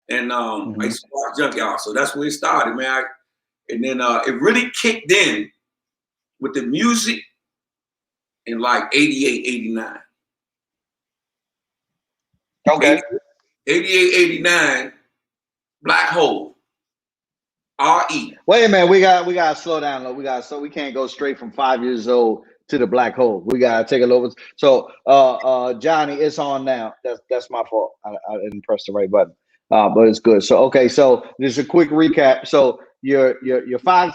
And I used to watch Junkyard, so that's where it started, man. And then it really kicked in with the music in like 88, 89. Okay. 88, 89, Black Hole, R.E. Wait a minute, we gotta slow down. So we can't go straight from 5 years old to the Black Hole. We gotta take a little bit. So Johnny, it's on now. That's my fault. I didn't press the right button. But it's good. So okay, so just a quick recap. So you're 5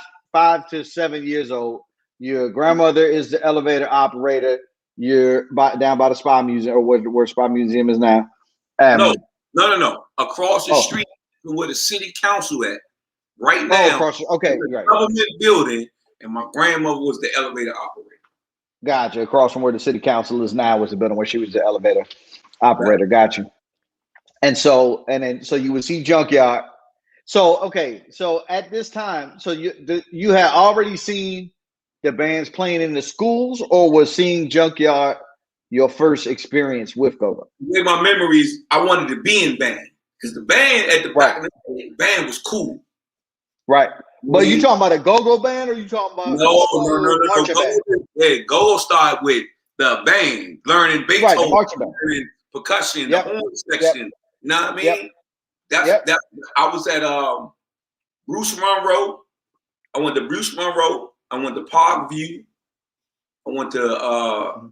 to 7 years old. Your grandmother is the elevator operator. You're down by the Spa Museum, or where Spa Museum is now. No. Across the street from where the city council at. Right now, okay, right. Government building, and my grandmother was the elevator operator. Gotcha. Across from where the city council is now was the building where she was the elevator operator. Right. Gotcha. And so you would see Junkyard. So okay, so at this time, so you had already seen the bands playing in the schools, or was seeing Junkyard your first experience with Gogo? In my memories, I wanted to be in band because the band at the back of the band was cool. Right. But you talking about a go-go band, or you talking about no. Go started with the band, learning Beethoven, learning percussion, the horn section. You know what I mean? That I was at Bruce Monroe. I went to Bruce Monroe. I went to Parkview. I went to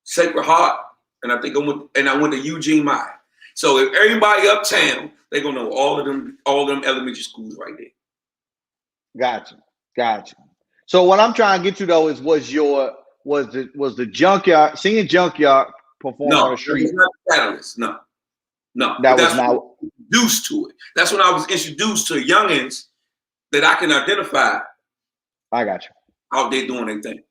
Sacred Heart, and I think I went to Eugene Mine. So if everybody uptown, they're gonna know all of them elementary schools right there. Gotcha. So what I'm trying to get to though is was the Junkyard, seeing Junkyard perform on the street? No, Catalyst. No. That was not introduced to it. That's when I was introduced to youngins that I can identify. I got you. Out there doing their thing.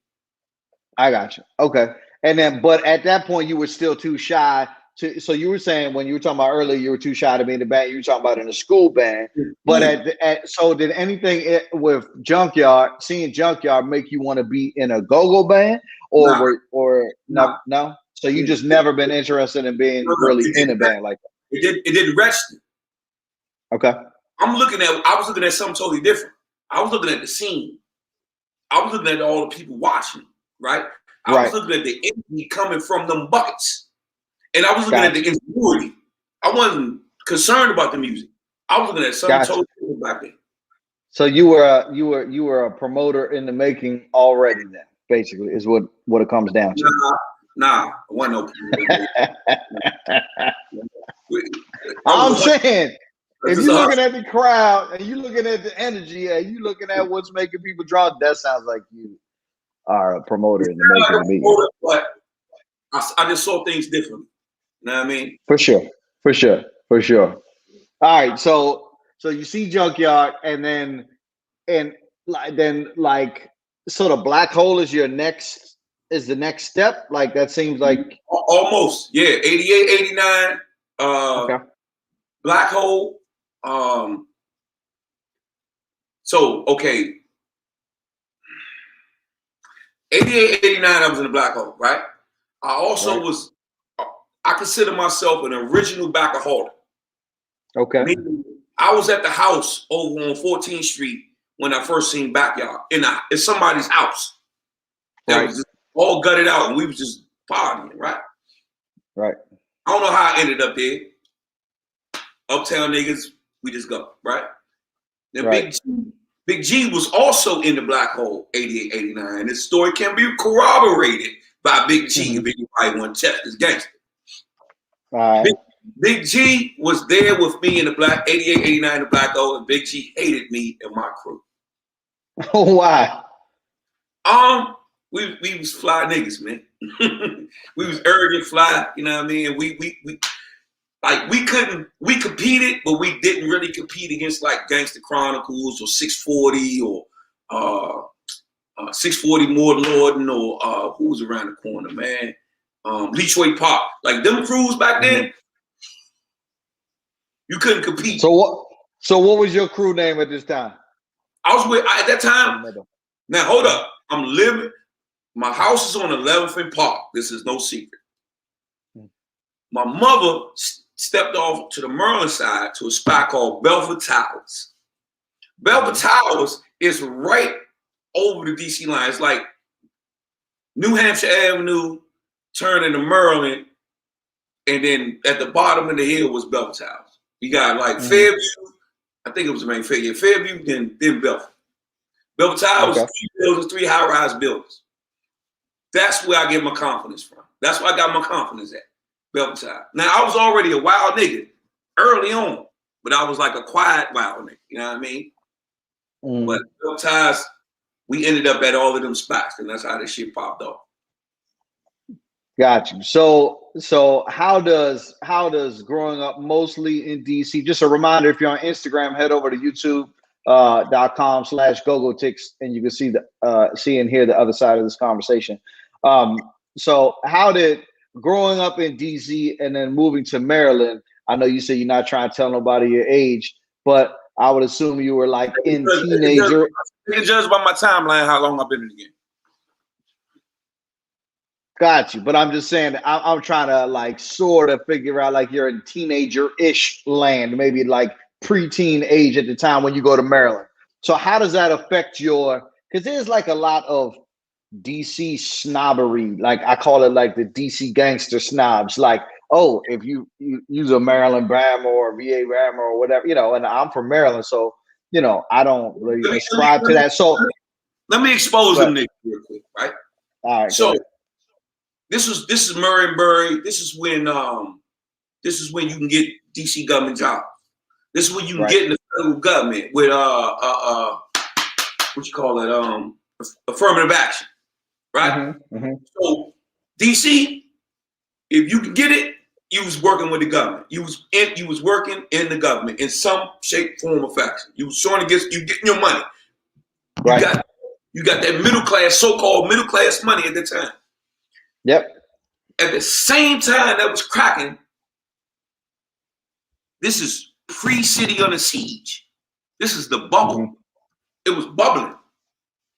I got you. Okay. And then, but at that point, you were still too shy to. So you were saying when you were talking about earlier, you were too shy to be in the band. You were talking about in the school band. But so did anything with Junkyard, seeing Junkyard, make you want to be in a go-go band, or no? So you just never been interested in being really in a band like that. It didn't register. Okay. I was looking at something totally different. I was looking at the scene. I was looking at all the people watching, right? I was looking at the energy coming from them buckets. And I was looking at the ingenuity. I wasn't concerned about the music. I was looking at something totally different back then. So you were a promoter in the making already then, basically, is what it comes down to. Nah, I wasn't I'm saying, if you're looking at the crowd and you're looking at the energy and you're looking at what's making people draw, that sounds like you are a promoter in the making of me. But I just saw things differently. You know what I mean? For sure. All right, so you see Junkyard, and then so the Black Hole is the next step. Like that seems like almost 88, 89. Okay. Black Hole. So okay. 88, 89, I was in the Black Hole, right? I also was, I consider myself an original backaholic. Okay. Meaning, I was at the house over on 14th Street when I first seen Backyard. In somebody's house. That was just all gutted out, and we was just partying, right? Right. I don't know how I ended up there. Uptown niggas, we just go, right? Then Big G was also in the Black Hole, 88, 89. This story can be corroborated by Big G. If anybody want to check this gangster. Big G was there with me in the 88, 89, the Black Hole, and Big G hated me and my crew. Why? We was fly niggas, man. We was arrogant fly, you know what I mean? We competed, but we didn't really compete against like Gangsta Chronicles or 640 or 640 More Lorden or who was around the corner, man? Leachway Park. Like them crews back then, you couldn't compete. So what was your crew name at this time? I was at that time. Now hold up. I'm living. My house is on 11th and Park. This is no secret. My mother stepped off to the Maryland side to a spot called Belford Towers. Belford Towers is right over the DC line. It's like New Hampshire Avenue, turn into Maryland, and then at the bottom of the hill was Belford Towers. You got like Fairview, I think it was the main Fairview. Fairview, then Belford. Belford Towers, 3 buildings, 3 high-rise buildings. That's where I get my confidence from. That's where I got my confidence at, Belford Towers. Now, I was already a wild nigga early on, but I was like a quiet wild nigga, you know what I mean? But Belford Towers, we ended up at all of them spots, and that's how this shit popped off. Got you. So how does growing up mostly in DC? Just a reminder, if you're on Instagram, head over to youtube.com/Gogotalx, and you can see and hear the other side of this conversation. So how did growing up in DC and then moving to Maryland? I know you said you're not trying to tell nobody your age, but I would assume you were like in teenager. You can judge by my timeline how long I've been in the game. Got you, but I'm just saying I'm trying to like sort of figure out like you're in teenager-ish land, maybe like preteen age at the time when you go to Maryland. So how does that affect because there's like a lot of DC snobbery, like I call it like the DC gangster snobs, like, oh, if you use a Maryland Bama or VA Bama or whatever, and I'm from Maryland, so I don't really ascribe to that. So let me expose them niggas real quick, right? All right. So this is Murray and Burry. This is when you can get DC government jobs. This is when you can get in the federal government with what you call it, affirmative action, right? So DC, if you can get it, you was working with the government. You was working in the government in some shape, form, or fashion. You was trying to you getting your money. You got that middle class, so-called middle class money at the time. Yep. At the same time that was cracking, this is pre-City Under Siege. This is the bubble. It was bubbling.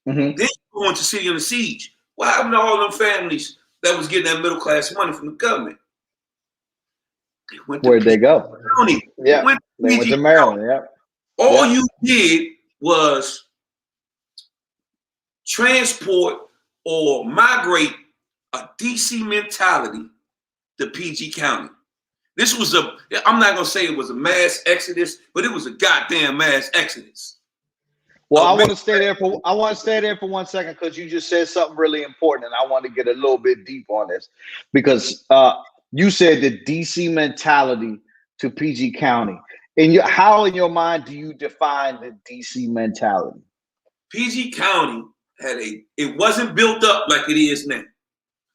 Then you go into City Under Siege. What happened to all them families that was getting that middle class money from the government? Where'd they go? County. Yeah, they went to Maryland. Yeah. All you did was transport or migrate a DC mentality to PG County. This was I'm not gonna say it was a mass exodus, but it was a goddamn mass exodus. Well, I want to stay there for 1 second because you just said something really important, and I want to get a little bit deep on this because you said the DC mentality to PG County. How in your mind do you define the DC mentality? PG County it wasn't built up like it is now.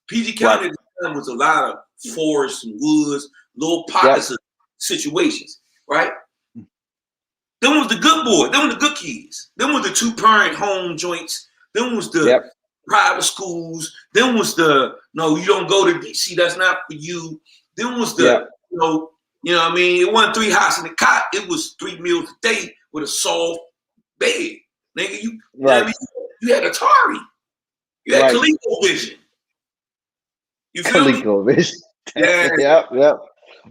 PG County at the time was a lot of forests and woods, little pockets of situations, right? Them was the good boys. Them was the good kids. Them was the 2-parent home joints. Them was the private schools. Them was no, you don't go to DC. That's not for you. Them was the, you know what I mean? It wasn't 3 hots in the cot. It was 3 meals a day with a soft bed. Nigga, you know what I mean? You had Atari. You had ColecoVision. You feel me? ColecoVision. Yeah.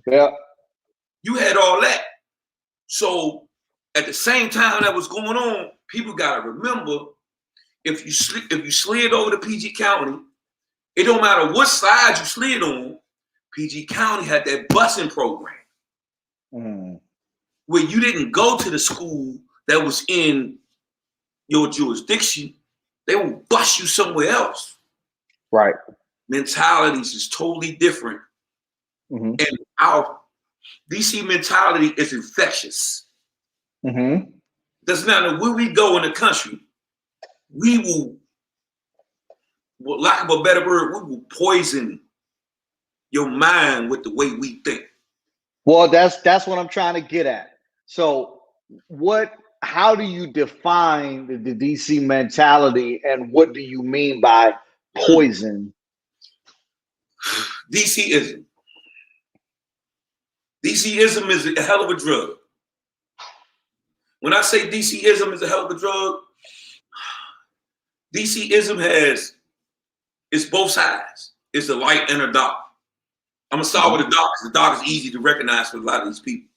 Yep. You had all that. So at the same time that was going on, people gotta remember if you slid over to PG County, it don't matter what side you slid on, PG County had that busing program where you didn't go to the school that was in your jurisdiction, they will bus you somewhere else. Right. Mentalities is totally different. And our DC mentality is infectious. Doesn't matter where we go in the country, we will, for lack of a better word, we will poison your mind with the way we think. Well, that's what I'm trying to get at. So how do you define the DC mentality and what do you mean by poison? DCism. DCism is a hell of a drug. When I say DCism is a hell of a drug, DCism it's both sides. It's a light and a dark. I'm gonna start with the dark, because the dark is easy to recognize for a lot of these people.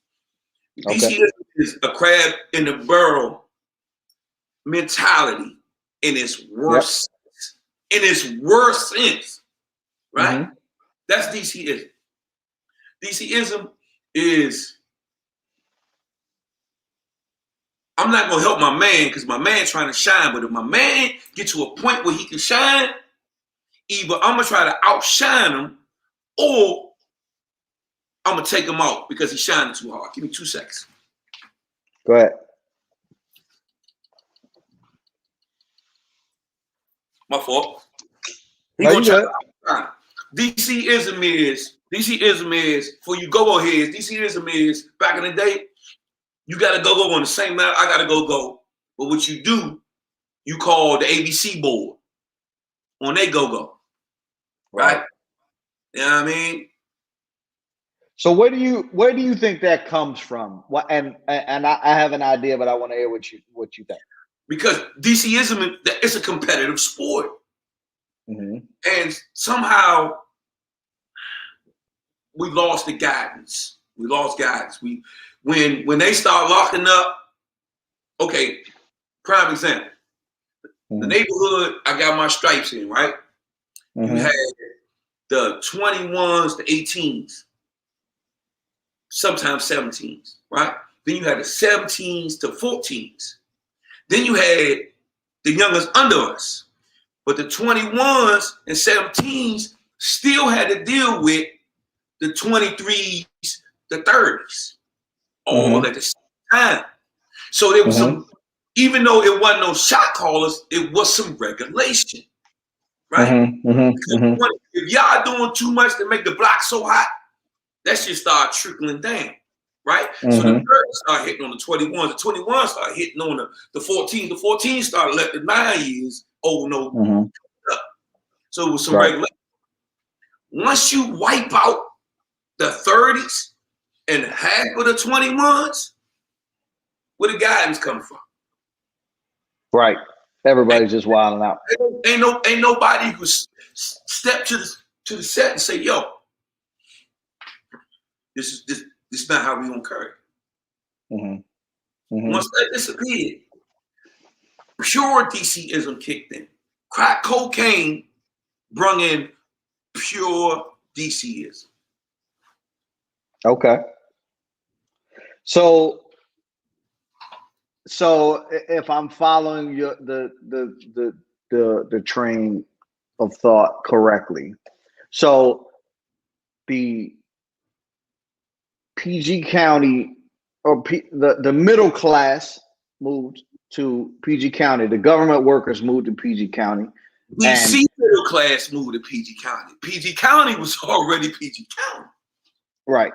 DC is a crab in the barrel mentality in its worst sense. In its worst sense, right? That's DCism. DCism is, I'm not gonna help my man because my man trying to shine, but if my man get to a point where he can shine, either I'm gonna try to outshine him or I'm gonna take him out because he's shining too hard. Give me 2 seconds. Go ahead. My fault. DCism is for you go heads. DCism is back in the day, you gotta go on the same map. I gotta go. But what you do, you call the ABC board on they go. Right? You know what I mean? So where do you think that comes from? What and I have an idea, but I want to hear what you think. Because DCism is a competitive sport. And somehow we lost the guidance. We lost guidance. When they start locking up, okay, prime example. The neighborhood I got my stripes in, right? You had the 21s, the 18s, sometimes 17s, right? Then you had the 17s to 14s. Then you had the youngest under us. But the 21s and 17s still had to deal with the 23s, the 30s, all at the same time. So there was some, even though it wasn't no shot callers, it was some regulation, right? If y'all doing too much to make the block so hot, that shit start trickling down, right? So the 30s start hitting on the 21s, the 21s start hitting on the 14s, the 14s started letting the 9 years old know. So it was some regulation. Once you wipe out the 30s and half of the 21s, where the guidance come from? Right. Everybody's just wilding out. Ain't nobody who step to the set and say, yo, this is not how we gonna carry. Once that disappeared, pure DCism kicked in. Crack cocaine brung in pure DCism. Okay. So if I'm following the train of thought correctly, so the PG County or the middle class moved to PG County. The government workers moved to PG County. DC middle class moved to PG County. PG County was already PG County. Right.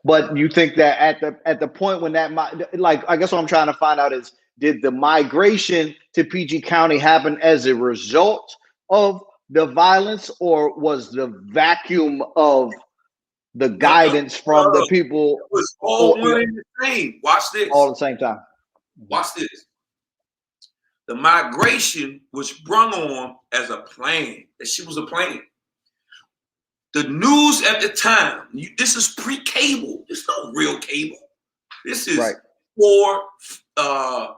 But you think that at the point when that, like, I guess what I'm trying to find out is, did the migration to PG County happen as a result of the violence, or was the vacuum of the guidance from the people? It was all one and the same. Watch this. All at the same time. Watch this. The migration was brung on as a plan. That shit was a plan. The news at the time, this is pre-cable. There's no real cable. This is 4,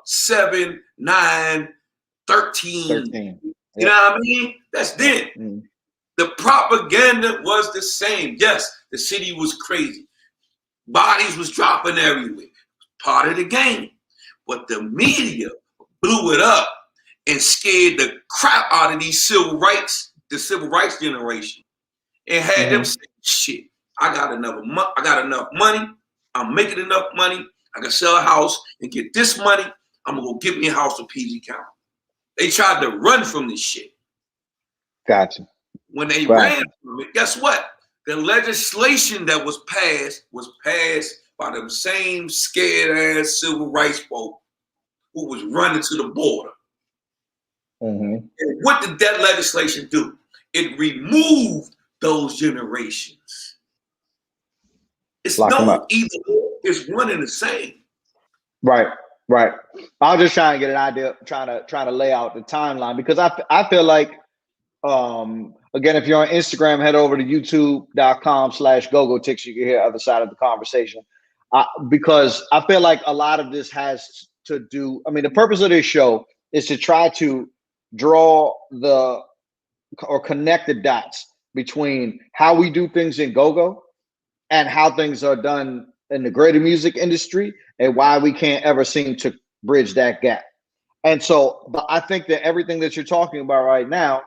7, 9, 13. You know what I mean? That's then. The propaganda was the same. Yes, the city was crazy. Bodies was dropping everywhere. Part of the game. But the media blew it up and scared the crap out of these civil rights, the civil rights generation. And had them say, shit, I got enough money. I'm making enough money. I can sell a house and get this money. I'm going to go get me a house in PG County. They tried to run from this shit. Gotcha. When they ran from it, guess what? The legislation that was passed by the same scared-ass civil rights folk who was running to the border. And what did that legislation do? It removed those generations. It's no either or. It's one and the same. Right. I was just trying to get an idea, trying to lay out the timeline, because I feel like Again, if you're on Instagram, head over to youtube.com/Gogotalx. You can hear the other side of the conversation. Because I feel like a lot of this has to do, I mean, the purpose of this show is to try to draw or connect the dots between how we do things in go-go and how things are done in the greater music industry and why we can't ever seem to bridge that gap. And so, but I think that everything that you're talking about right now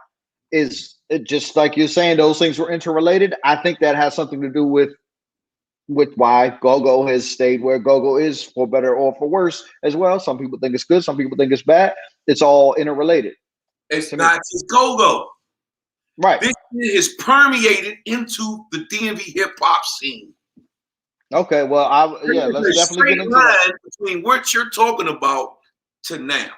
is just like you're saying, those things were interrelated. I think that has something to do with why go-go has stayed where go-go is, for better or for worse as well. Some people think it's good, some people think it's bad. It's all interrelated. It's not just go-go. Right. This is permeated into the DMV hip-hop scene. Okay, well, let's definitely get into that. Between what you're talking about to now.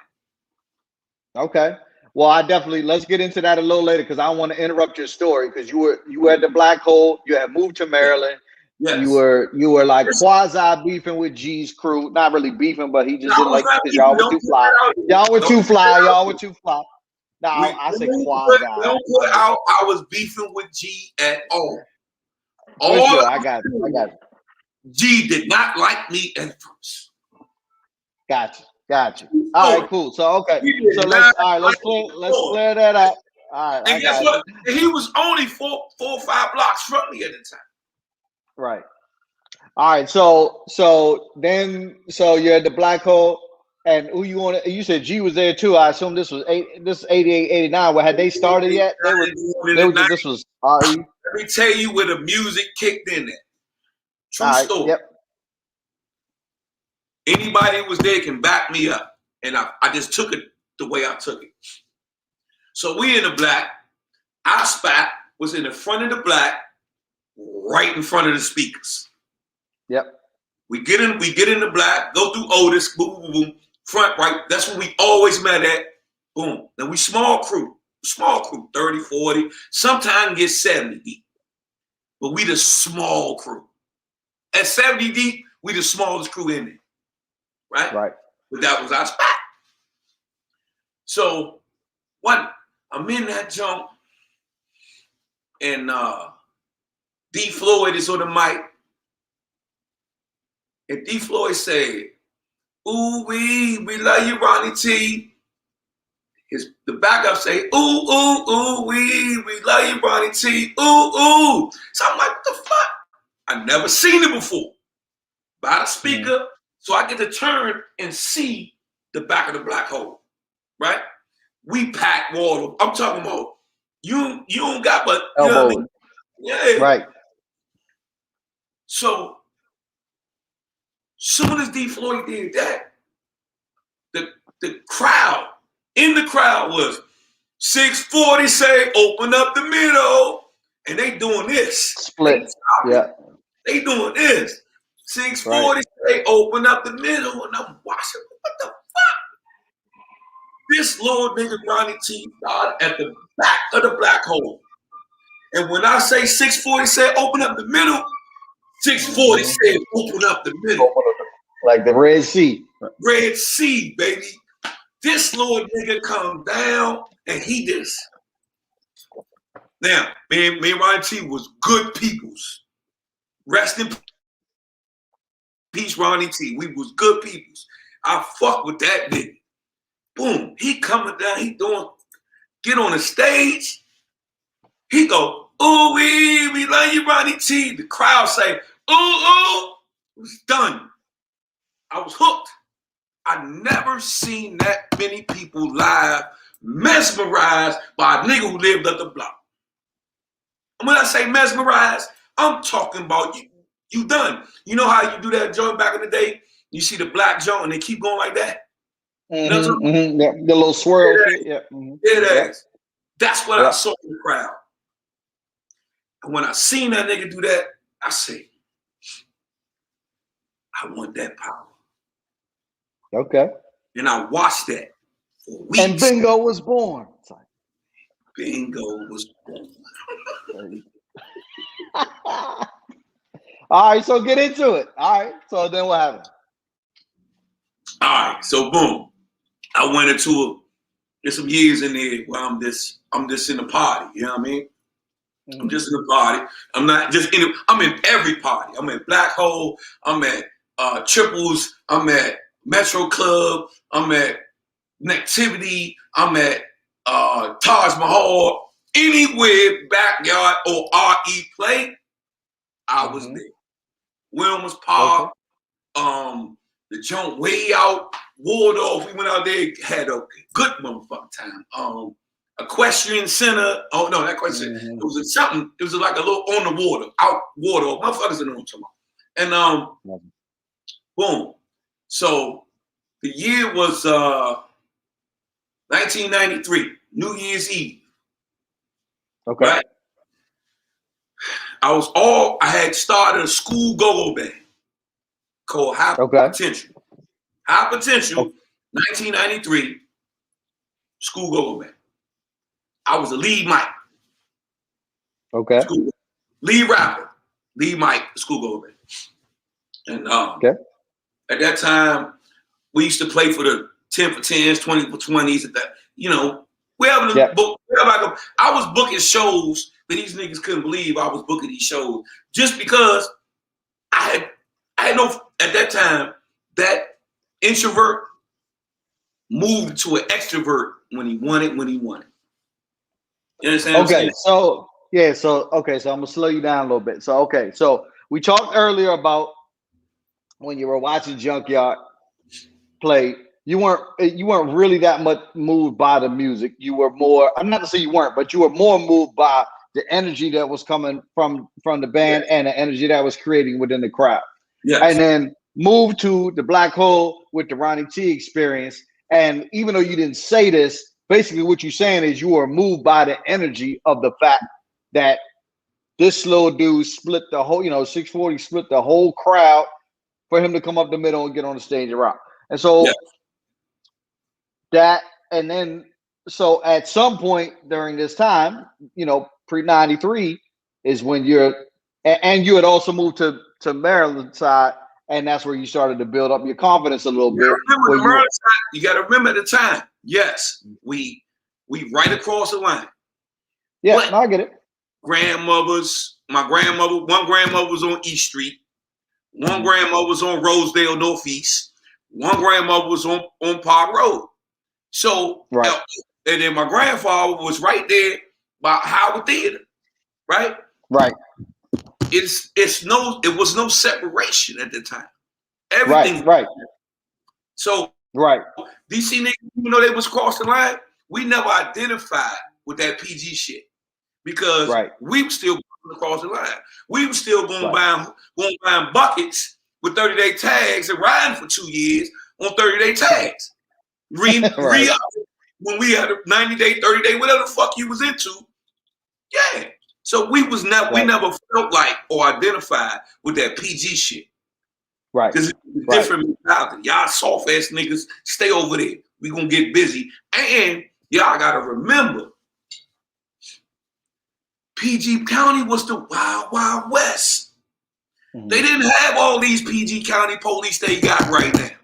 Okay. Well, let's get into that a little later because I want to interrupt your story because you were at the Black Hole, you had moved to Maryland. Yes. You were like quasi beefing with G's crew. Not really beefing, but he just didn't like because y'all were too fly. Y'all were too fly. No, I say quasi. Don't put it out. I was beefing with G at all. Sure, I got it. G did not like me at first. Gotcha. All right, cool. So let's clear that up. All right. And guess what? And he was only 4 or 5 blocks from me at the time. Right. All right. So you're at the Black Hole, and who you want? You said G was there too. I assume this was 88, 89. Well, had they started yet? This was RE. Let me tell you where the music kicked in there. True story. Yep. Anybody who was there can back me up. And I just took it the way I took it. So we in the Black. Our spot was in the front of the Black, right in front of the speakers. Yep. We get in the Black, go through Otis, boom, boom, boom, front right. That's where we always met at. Boom. Then we small crew, 30, 40, sometimes get 70 deep. But we the small crew. At 70 deep, we the smallest crew in there. Right? But that was our spot. So I'm in that jump, and D Floyd is on the mic. And D Floyd said, "Ooh, we love you, Ronnie T." The backup say, "Ooh, ooh, ooh, we love you, Ronnie T. Ooh, ooh." So I'm like, what the fuck? I never seen it before. By the speaker, so I get to turn and see the back of the Black Hole, right? We pack water. I'm talking about you don't got but you know what I mean? Yeah. Right. So soon as D Floyd did that, the crowd was 640 say open up the middle, and they doing this. Split. Yeah. They doing this. 640 say open up the middle, and I'm watching. What the fuck? This little nigga Ronnie T started at the back of the Black Hole. And when I say 640 said open up the middle, 640 said open up the middle. Like the Red Sea. Red Sea, baby. This little nigga come down and he just. Now, me and Ronnie T was good peoples. Rest in peace, Ronnie T. We was good peoples. I fuck with that nigga. Boom. He coming down. He get on the stage. He go, ooh, we love you, Ronnie T. The crowd say, ooh, ooh. It was done. I was hooked. I never seen that many people live mesmerized by a nigga who lived up the block. And when I say mesmerized, I'm talking about you done. You know how you do that joint back in the day? You see the black joint and they keep going like that? Yeah, the little swirl. Yeah. That's what I saw in the crowd. And when I seen that nigga do that, I said, I want that power. Okay. And I watched that for weeks. And Bingo was born. Bingo was born. All right, so get into it. All right, so then what happened? All right, so boom. I went into there's some years in there where I'm just in the party, you know what I mean? I'm just in a party. I'm not just in. I'm in every party. I'm in Black Hole. I'm at Triples. I'm at Metro Club. I'm at Nectivity. I'm at Taj Mahal. Anywhere backyard or RE play, I was there. Wilmer's Park. Okay. The joint way out Waldorf. We went out there, had a good motherfucking time. Equestrian Center. Oh no, that question. It was something. It was like a little on the water, out water. Motherfuckers in the tomorrow. And boom. So the year was 1993, New Year's Eve. Okay. Right? I had started a school go-go band called High Potential. High Potential, 1993, school go-go band. I was a lead mic. Okay. Lead rapper, lead mic, school go-go band. And at that time, we used to play for the 10 for 10s, 20 for 20s. At that, we having a book. I was booking shows that these niggas couldn't believe I was booking these shows just because I had no at that time that introvert moved to an extrovert when he wanted. You understand? Okay, so I'm gonna slow you down a little bit. So we talked earlier about when you were watching Junkyard play, you weren't really that much moved by the music. You were more, I'm not to say you weren't, but you were more moved by the energy that was coming from the band and the energy that was creating within the crowd. Yes. And then moved to the Black Hole with the Ronnie T experience. And even though you didn't say this, basically what you're saying is you were moved by the energy of the fact that this little dude split the whole, 640 split the whole crowd for him to come up the middle and get on the stage and rock. And so so at some point during this time, pre-93 is when you had also moved to Maryland side, and that's where you started to build up your confidence a little bit. Remember the Maryland side, you got to remember the time. Yes, we right across the line. Yeah, I get it. My grandmother, one grandmother was on East Street. One grandmother was on Rosedale Northeast. One grandmother was on Park Road. So, and then my grandfather was right there by Howard Theater, right? Right. It was no separation at the time. Everything. Right. So, DC niggas, even though they was crossing the line, we never identified with that PG shit because we were still across the line. We were still going buying buckets with 30-day tags and riding for 2 years on 30-day tags. Re-up when we had a 90-day, 30-day, whatever the fuck you was into. Yeah. So we never felt like or identified with that PG shit. Right. Because it's different mentality. Y'all soft ass niggas, stay over there. We gonna get busy. And y'all gotta remember, PG County was the Wild Wild West. Mm-hmm. They didn't have all these PG County police they got right now.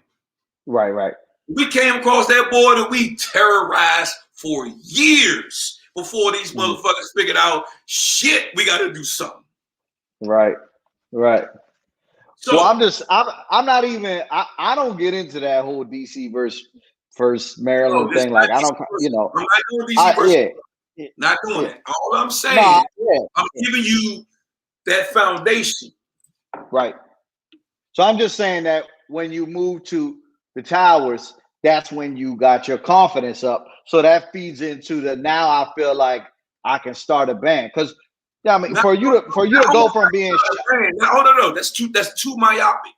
Right. We came across that border, we terrorized for years before these motherfuckers figured out, shit, we got to do something. Right. So I'm not even, I don't get into that whole DC versus Maryland thing. Like, I don't, I'm not doing DC versus not doing it. All I'm saying, I'm giving you that foundation. Right. So I'm just saying that when you move to the towers, that's when you got your confidence up. So that feeds into the now I feel like I can start a band. Because for you to go from being no, that's too myopic.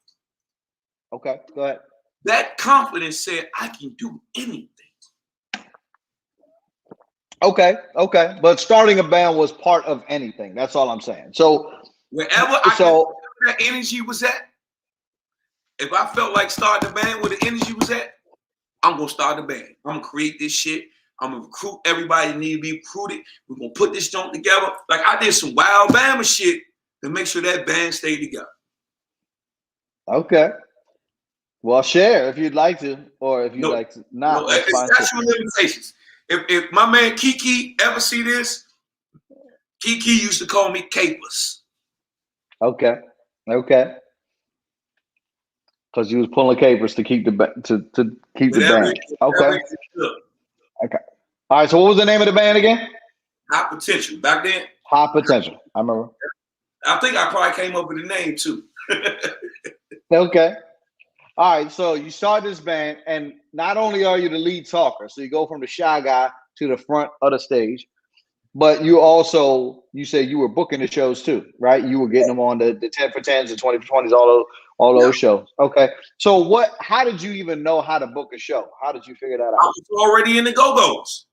Okay, go ahead. That confidence said I can do anything. Okay. But starting a band was part of anything. That's all I'm saying. So wherever that energy was at, if I felt like starting a band where the energy was at, I'm gonna start a band. I'm gonna create this shit. I'm gonna recruit everybody that need to be recruited. We're gonna put this joint together. Like I did some wild Bama shit to make sure that band stayed together. Okay. Well, share if you'd like to, or if you'd like to not. No, it's limitations. If my man Kiki ever see this, Kiki used to call me Capers. Okay. Because you was pulling capers to keep the keep the band. Okay. Okay. All right. So what was the name of the band again? High Potential. Back then. High Potential. I remember. I think I probably came up with the name too. Okay. All right. So you start this band, and not only are you the lead talker, so you go from the shy guy to the front of the stage, but you said you were booking the shows too, right? You were getting them on the 10 for 10s, the 20 for 20s, all those shows. Okay. So how did you even know how to book a show? How did you figure that out? I was already in the Go-Go's.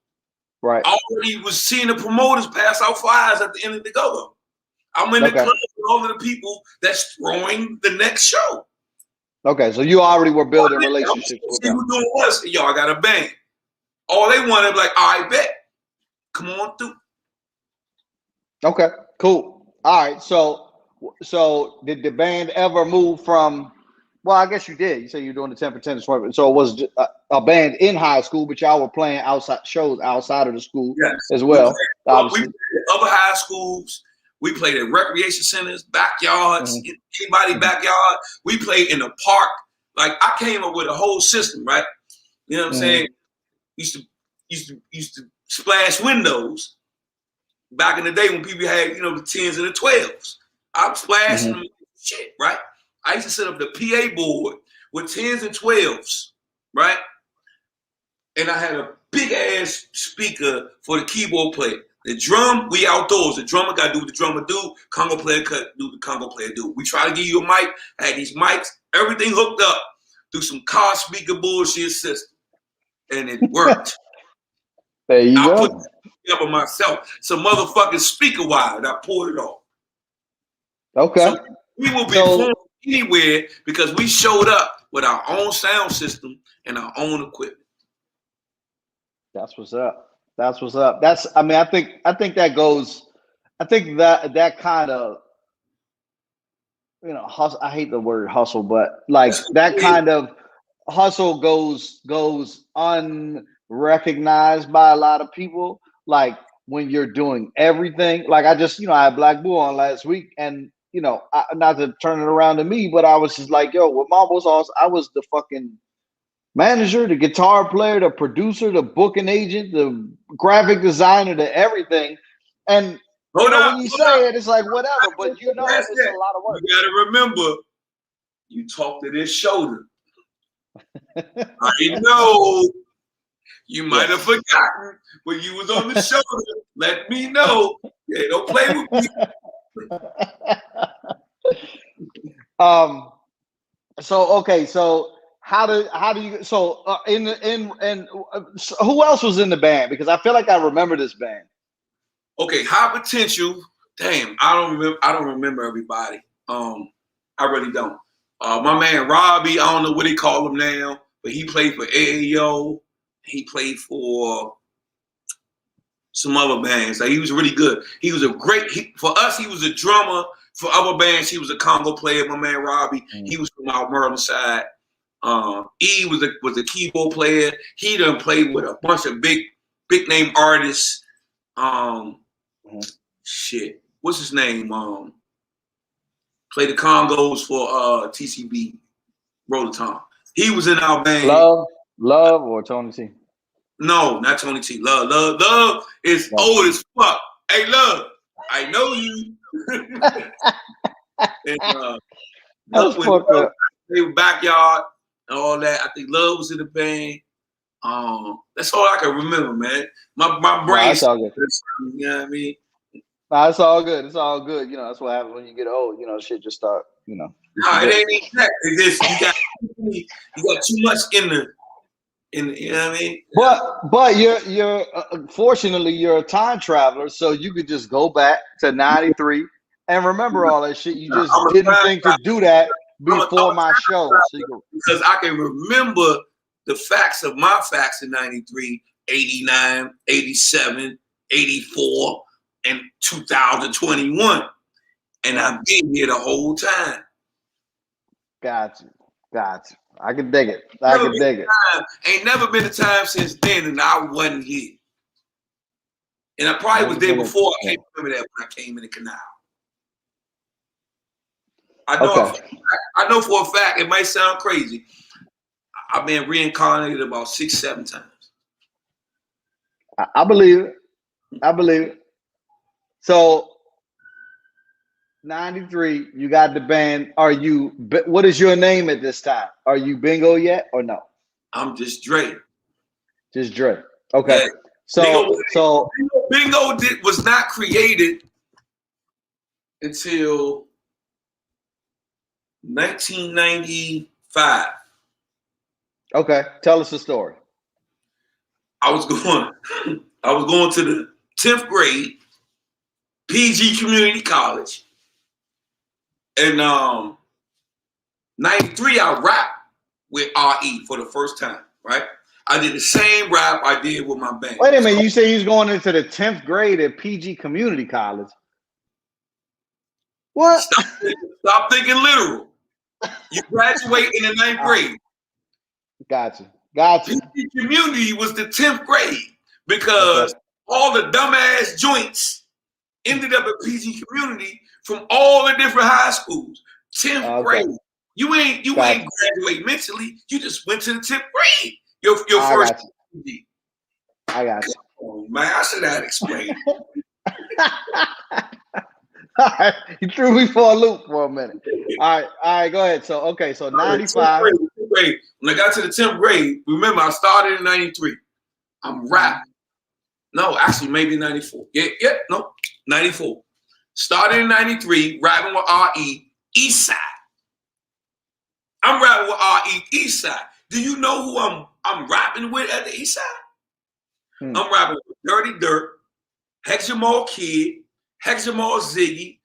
Right. I already was seeing the promoters pass out flyers at the end of the Go-Go. I'm in the club with all of the people that's throwing the next show. Okay, so you already were building relationships with them. People doing what? Yo, I got a band. All they wanted, like, all right, bet. Come on through. Okay, cool. All right, so did the band ever move from? Well, I guess you did. You said you were doing the 10 for 10 20. So it was a band in high school, but y'all were playing outside shows outside of the school as well. We played at other high schools. We played at recreation centers, backyards, anybody backyard. We played in the park. Like, I came up with a whole system, right? You know what I'm saying? Used to splash windows back in the day when people had, the 10s and the 12s. I was splashing them shit, right? I used to set up the PA board with 10s and 12s, right? And I had a big ass speaker for the keyboard player. The drum, we outdoors. The drummer got to do what the drummer do. Congo player do the Congo player do. We try to give you a mic. I had these mics, everything hooked up through some car speaker bullshit system. And it worked. There you go. I put it up on myself. Some motherfucking speaker wire, and I poured it off. Okay. So we will be performing anywhere because we showed up with our own sound system and our own equipment. That's what's up. I think that goes, I think that kind of, hustle, I hate the word hustle, but like that kind of hustle goes unrecognized by a lot of people. Like when you're doing everything, like I just, I had Black Bull on last week, and not to turn it around to me, but I was just like, yo, with Marble Sauce, I was the fucking manager, the guitar player, the producer, the booking agent, the graphic designer, the everything. And when you say it, it's like whatever, but it's a lot of work. You gotta remember, you talk to this shoulder. I know you might have forgotten when you was on the shoulder. Let me know. Yeah, don't play with me. So how do you who else was in the band? Because I feel like I remember this band. Okay, High Potential. Damn, I don't remember everybody. I really don't. My man Robbie, I don't know what they call him now, but he played for AAO. He played for some other bands. Like, he was really good. He was for us, he was a drummer. For other bands, he was a Congo player. My man Robbie, he was from our Maryland side. E was a keyboard player. He done played with a bunch of big name artists. Shit, what's his name? Played the Congos for TCB, Rollaton. He was in our band. Love or Tony T? No, not Tony T. Love is old as fuck. Hey, Love, I know you. And, that's fucked up. They were backyard and all that. I think Love was in the band. That's all I can remember, man. My brain's all good. You know what I mean? It's all good. It's all good. That's what happens when you get old. Shit just start. No, it ain't even that. It's just you got too much in the. You know what I mean? But you're fortunately you're a time traveler, so you could just go back to '93 and remember all that shit. You just didn't think to do that before my show. Because I can remember the facts of my facts in '93, '89, '87, '84, and 2021, and I've been here the whole time. Gotcha. I can dig it. Ain't never been a time since then, and I wasn't here. And I probably was there before. I can't remember that when I came in the canal. I know for a fact, it might sound crazy. I've been reincarnated about 6-7 times. I believe it. I believe it. So 93, you got the band. What is your name at this time? Are you Bingo yet or no? I'm just Dre. Just Dre. Okay. Yeah. Bingo was not created until 1995. Okay. Tell us the story. I was going to the 10th grade, PG Community College. And 93, I rapped with RE for the first time, right? I did the same rap I did with my band. Wait a minute, you say you was going into the 10th grade at PG Community College. What? Stop thinking literal. You graduate in the 9th grade. Gotcha. PG Community was the 10th grade because all the dumbass joints ended up at PG Community from all the different high schools. 10th grade. You ain't graduate mentally. You just went to the 10th grade. Your first. I got you. Oh, man, I should have explained. All right, you threw me for a loop for a minute. All right, go ahead. So 95. When I got to the 10th grade, remember I started in 93. I'm rapping. No, actually maybe 94. Yeah, no, 94. Started in 93, rapping with RE, East Side. I'm rapping with RE, East Side. Do you know who I'm rapping with at the East Side? I'm rapping with Dirty Dirt, Hexamal Kid, Hexamal Ziggy,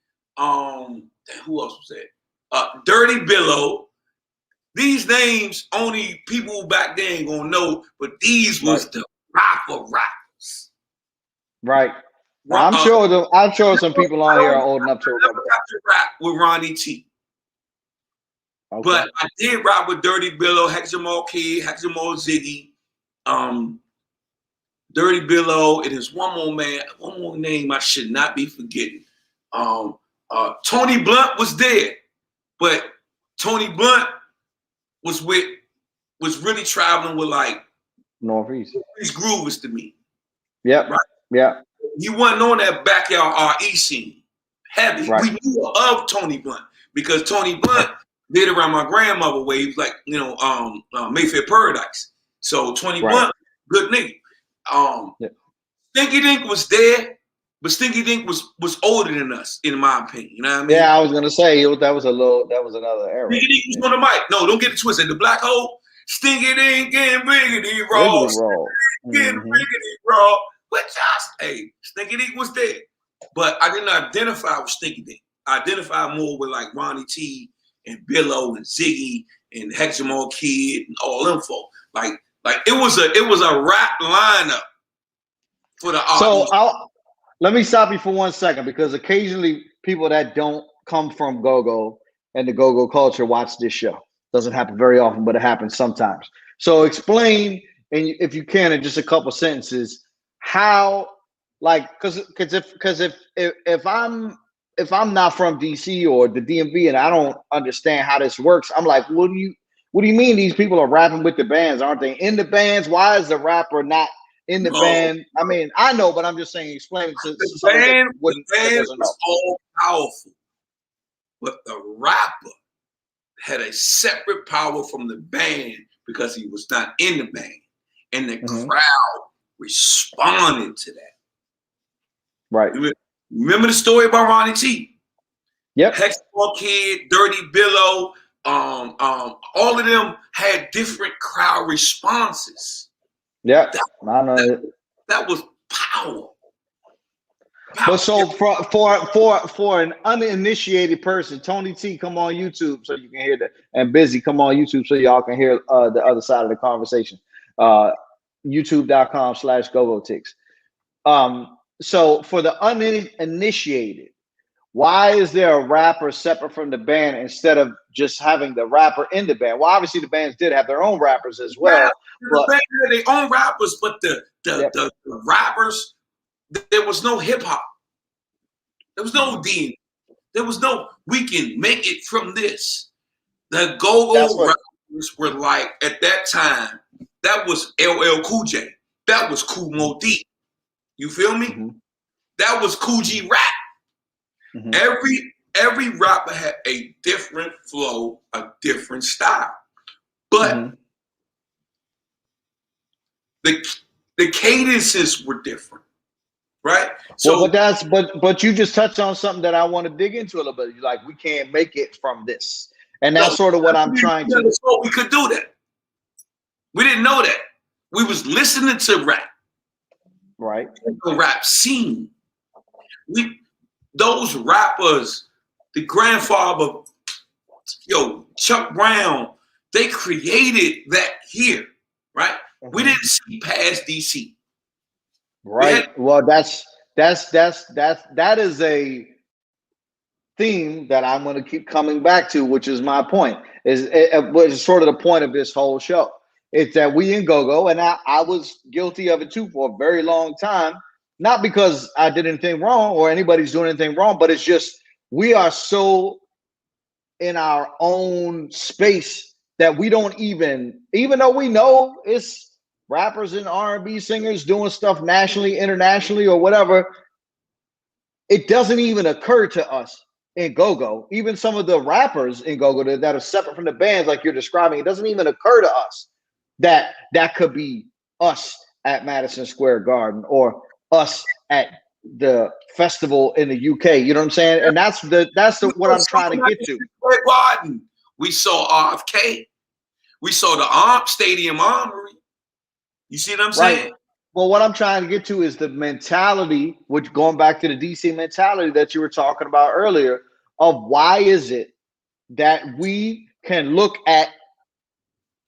who else was that? Dirty Billow. These names only people back then gonna know, but these was the rapper rappers. Right. Now, I'm sure some people on here are old enough to remember. I got to rap with Ronnie T. Okay. But I did rap with Dirty Billow, Hexamal Kid, Hexamal Ziggy, Dirty Billow. It is one more name I should not be forgetting. Tony Blunt was there, but Tony Blunt was really traveling with like Northeast groovers to me. Yep. Right? Yeah. He wasn't on that backyard RE scene heavy. Right. We knew of Tony Blunt because Tony Blunt did around my grandmother way. He was like, Mayfair Paradise. So Tony Blunt, good nigga. Stinky Dink was there, but Stinky Dink was older than us, in my opinion. You know what I mean? Yeah, I was gonna say that was another era. Stinky Dink was on the mic. No, don't get it twisted. The Black Hole, Stinky Dink and Riggedy Raw. Getting Riggedy Raw. But hey, Stinky Dink was there. But I didn't identify with Stinky Dink. I identified more with like Ronnie T and Billow and Ziggy and Hexamal Kid and all them folk. Like it was a rap lineup for the artists. So let me stop you for 1 second because occasionally people that don't come from go-go and the go-go culture watch this show. Doesn't happen very often, but it happens sometimes. So explain, and if you can, in just a couple sentences, how, like, because if I'm not from DC or the DMV and I don't understand how this works, I'm like, what do you mean these people are rapping with the bands? Aren't they in the bands? Why is the rapper not in the band? I mean, I know, but I'm just saying, explain it to the band. The band was all powerful, but the rapper had a separate power from the band because he was not in the band, and the crowd responded to that. Right. Remember the story about Ronnie T? Yep. Hexamal Kid, Dirty Billow, all of them had different crowd responses. Yeah, that was power. But so for an uninitiated person, Tony T, come on YouTube so you can hear that, and Busy, come on YouTube so y'all can hear the other side of the conversation. YouTube.com/Gogotalx. So for the uninitiated, why is there a rapper separate from the band instead of just having the rapper in the band? Well, obviously the bands did have their own rappers as well. The band had their own rappers, but the rappers there was no hip hop. There was no D. There was no, we can make it from this. The go-go rappers were like, at that time, that was LL Cool J. That was Kool Moe Dee. You feel me? Mm-hmm. That was Cool G Rap. Mm-hmm. Every rapper had a different flow, a different style. But the cadences were different. Right. So, but you just touched on something that I want to dig into a little bit. You're like, we can't make it from this, and that's sort of what I'm trying to. We could do that. We didn't know that. We was listening to rap, right? The rap scene. Those rappers, the grandfather, Chuck Brown, they created that here, right? Mm-hmm. We didn't see past DC. Right. Well, that is a theme that I'm going to keep coming back to, which is my point. Which is sort of the point of this whole show. It's that we in go-go, and I was guilty of it too for a very long time. Not because I did anything wrong or anybody's doing anything wrong, but it's just we are so in our own space that we don't even though we know it's rappers and R&B singers doing stuff nationally, internationally, or whatever, it doesn't even occur to us in go-go. Even some of the rappers in go-go that are separate from the bands like you're describing, it doesn't even occur to us that that could be us at Madison Square Garden or us at the festival in the UK. You know what I'm saying? And that's what I'm trying to get to. We saw RFK. We saw the Stadium Armory. You see what I'm saying? Right. Well, what I'm trying to get to is the mentality, which going back to the DC mentality that you were talking about earlier, of why is it that we can look at,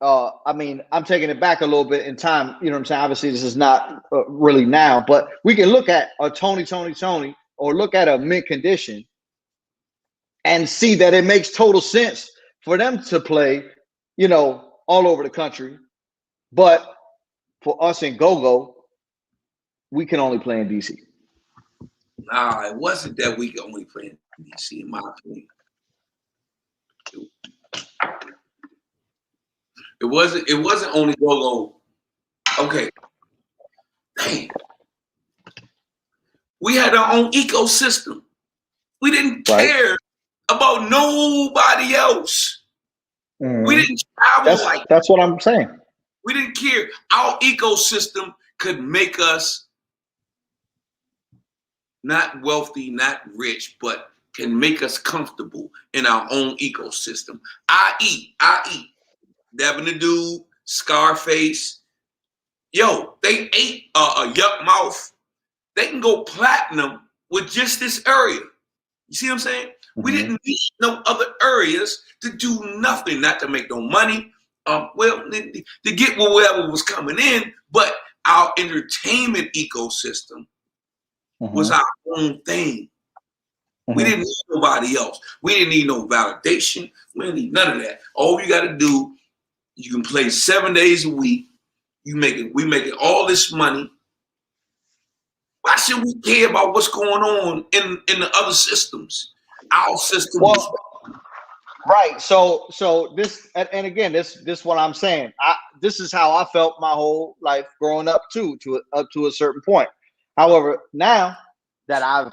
I mean, I'm taking it back a little bit in time, you know what I'm saying? Obviously, this is not really now, but we can look at a Tony, or look at a Mint Condition and see that it makes total sense for them to play, all over the country. But for us in go-go, we can only play in DC. Nah, it wasn't that we could only play in DC, in my opinion. It wasn't only go-go. Okay. Dang. We had our own ecosystem. We didn't care about nobody else. Mm. We didn't travel that's what I'm saying. We didn't care. Our ecosystem could make us not wealthy, not rich, but can make us comfortable in our own ecosystem. I eat. Devin the Dude, Scarface. Yo, they ate a Yuck Mouth. They can go platinum with just this area. You see what I'm saying? Mm-hmm. We didn't need no other areas to do nothing, not to make no money. To get whatever was coming in, but our entertainment ecosystem was our own thing. We didn't need nobody else. We didn't need no validation. We didn't need none of that. All you got to do, you can play 7 days a week. We making all this money. Why should we care about what's going on in the other systems? Our system. Right. So this, and again, this what I'm saying. This is how I felt my whole life growing up up to a certain point. However, now that I've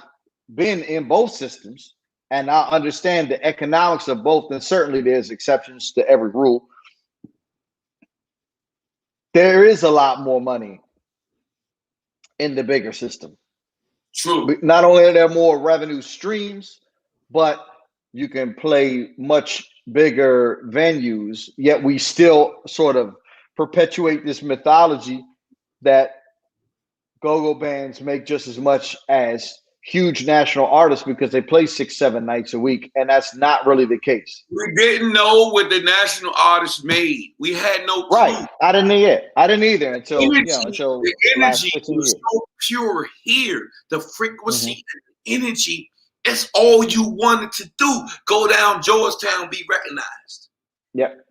been in both systems and I understand the economics of both, and certainly there's exceptions to every rule, there is a lot more money in the bigger system. True. Not only are there more revenue streams, but you can play much bigger venues, yet we still sort of perpetuate this mythology that go-go bands make just as much as huge national artists because they play 6-7 nights a week, and that's not really the case. We didn't know what the national artists made. We had no clue. Right. I didn't either until the energy was so pure here. The frequency and energy. That's all you wanted to do. Go down Georgetown, be recognized. Yep.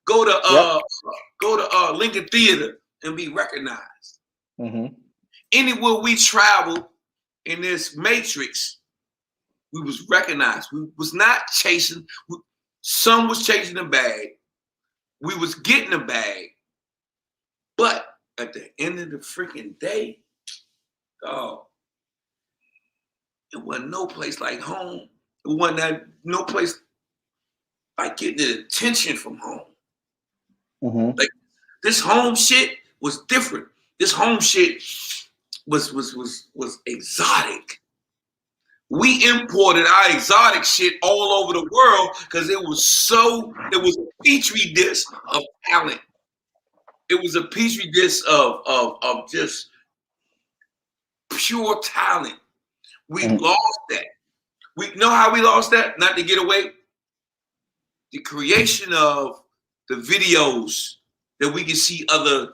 Go to Lincoln Theater and be recognized. anywhere we traveled in this matrix, we was recognized. We was not chasing. Some was chasing the bag. We was getting the bag. But at the end of the freaking day, oh, it wasn't no place like home. It wasn't no place like getting the attention from home. Mm-hmm. Like this home shit was different. This home shit was exotic. We imported our exotic shit all over the world because it was a petri dish of talent. It was a petri dish of just pure talent. We lost that. We know how we lost that? Not to get away. The creation of the videos that we can see other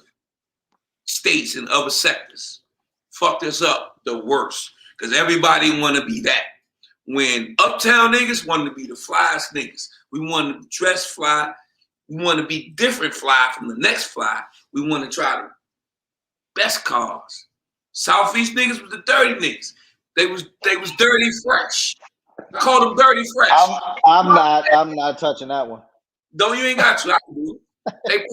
states and other sectors fucked us up the worst. Because everybody want to be that. When uptown niggas wanted to be the flyest niggas. We want to dress fly. We want to be different fly from the next fly. We want to try the best cars. Southeast niggas was the dirty niggas. They was dirty fresh. I call them dirty fresh. I'm not touching that one. No, you ain't got to. I can do it. They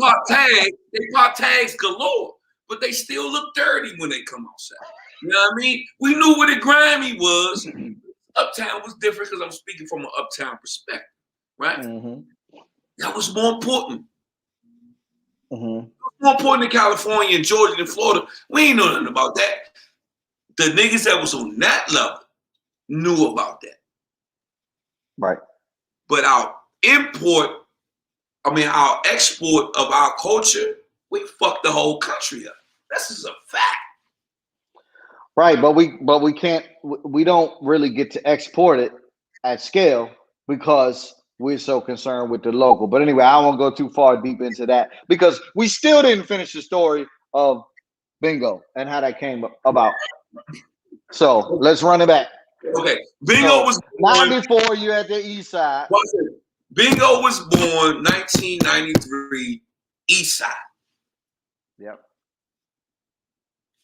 pop tags galore, but they still look dirty when they come outside. You know what I mean? We knew what a grimy was. Uptown was different because I'm speaking from an uptown perspective, right? Mm-hmm. That was more important. Mm-hmm. More important in California and Georgia and Florida. We ain't know nothing about that. The niggas that was on that level knew about that. Right. But our export of our culture, we fucked the whole country up. This is a fact. Right, but we don't really get to export it at scale because we're so concerned with the local. But anyway, I won't go too far deep into that because we still didn't finish the story of Bingo and how that came about. So let's run it back. Okay, Bingo was born, not before you at the East Side. Bingo was born 1993, East Side. Yep.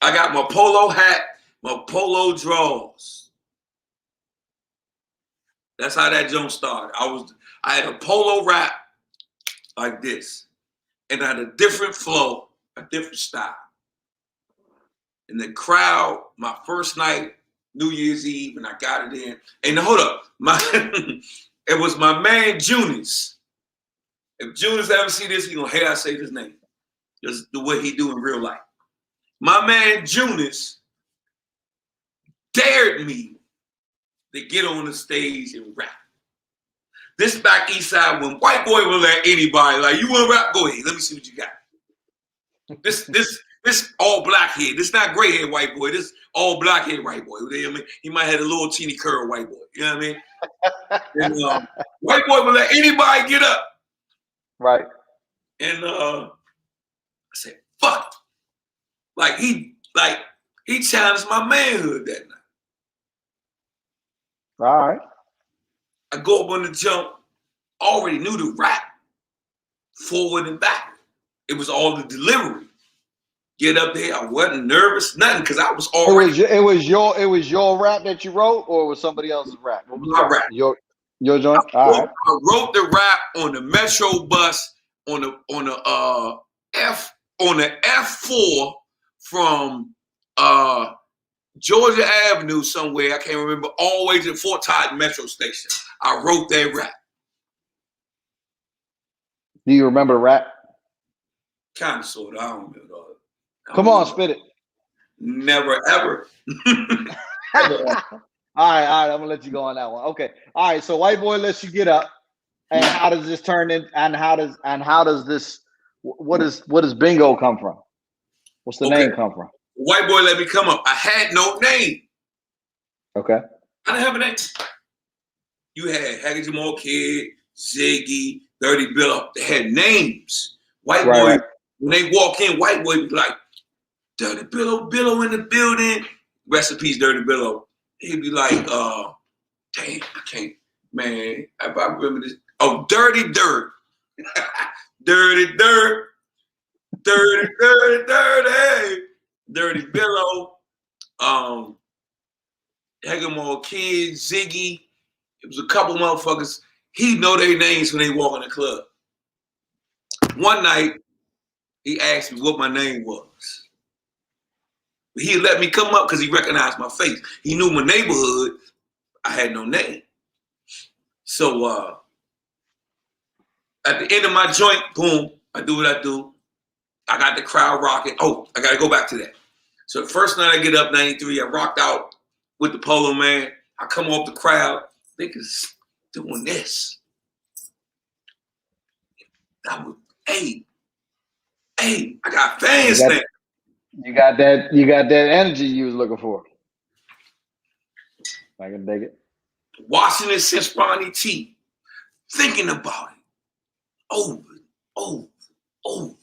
I got my polo hat, my polo drawers. That's how that joint started. I had a polo rap like this, and I had a different flow, a different style. And the crowd, my first night, New Year's Eve, and I got it in. And hold up, it was my man Junius. If Junius ever see this, he gonna hate I say his name. Just the way he do in real life. My man Junius dared me to get on the stage and rap. This back east side when white boy will let anybody, like, you want to rap? Go ahead. Let me see what you got. This all black head. This not gray head white boy. This all black head white boy. You know what I mean? He might have a little teeny curl white boy. You know what I mean? And white boy will let anybody get up. Right. And I said, fuck it. Like he challenged my manhood that night. All right. I go up on the jump, already knew the rap, forward and back. It was all the delivery. Get up there, I wasn't nervous, nothing, because I was already. It was your rap that you wrote, or was somebody else's rap? What was my rap? Your joint. I wrote the rap on the Metro bus on the F4 from Georgia Avenue somewhere, I can't remember, always at Fort Todd Metro Station. I wrote that rap. Do you remember the rap? Kind of, sort of. I don't remember all. Come on, spit it. Never, ever. All right, I'm gonna let you go on that one. Okay. All right, so white boy lets you get up. And how does this turn in? And how does this? What does Bingo come from? What's the name come from? White boy let me come up. I had no name. Okay. I didn't have a name. You had Haggard Jamal Kid, Ziggy, Dirty Bill. They had names. White boy, when they walk in, white boy be like, Dirty Billo in the building. Rest in peace, Dirty Billo. He'd be like, damn, I can't, man. If I remember this. Oh, Dirty Dirt. Dirty Dirt. Dirty Billo. Hegemore Kid, Ziggy. It was a couple motherfuckers. He know their names when they walk in the club. One night, he asked me what my name was. He let me come up because he recognized my face. He knew my neighborhood. I had no name. So at the end of my joint, boom, I do what I do. I got the crowd rocking. Oh, I got to go back to that. So the first night I get up, 93, I rocked out with the Polo Man. I come off the crowd. Niggas doing this. I was, hey, I got fans now. You got that energy you was looking for. I can dig it. Washington since Ronnie T. Thinking about it. Over.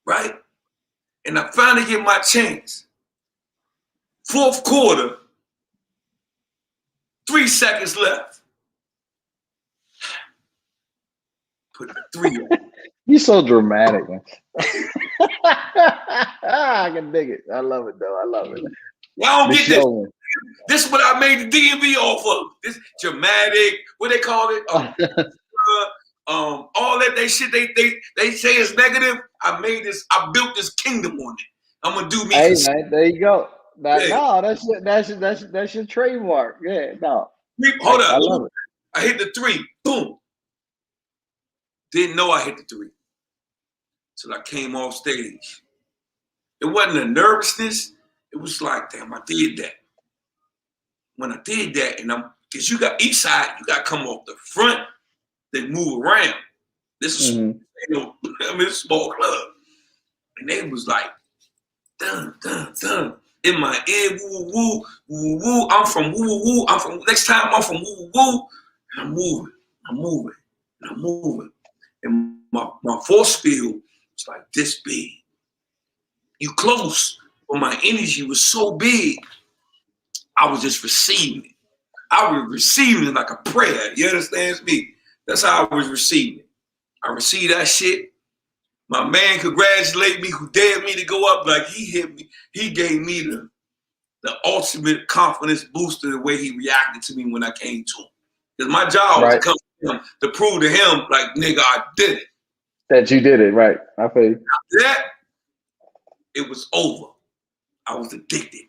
Right? And I finally get my chance. Fourth quarter, 3 seconds left. Put the 3 on. You're so dramatic, man. I can dig it. I love it, though. I love it. Y'all don't get this. This is what I made the DMV off of. This dramatic, what they call it? All that they shit they say is negative. I made this. I built this kingdom on it. I'm gonna do me. Hey man, there you go. No, that's your trademark. Yeah, no. Hold up. I love it. I hit the 3. Boom. Didn't know I hit the 3 till I came off stage. It wasn't a nervousness. It was like, damn, I did that. When I did that, and because you got each side, you got to come off the front, then move around. This is, it's a small club. And they was like, dun, dun, dun. In my ear, woo, woo, woo, woo. I'm from woo, woo, woo. Next time I'm from woo, woo. And I'm moving. And my force field was like this big. You close, but my energy was so big, I was just receiving it. I was receiving it like a prayer. You understand me? That's how I was receiving it. I received that shit. My man congratulated me, who dared me to go up. Like he hit me. He gave me the ultimate confidence booster, the way he reacted to me when I came to him. Because my job was to come to him to prove to him, like, nigga, I did it. That you did it, right. I feel you. After that, it was over. I was addicted.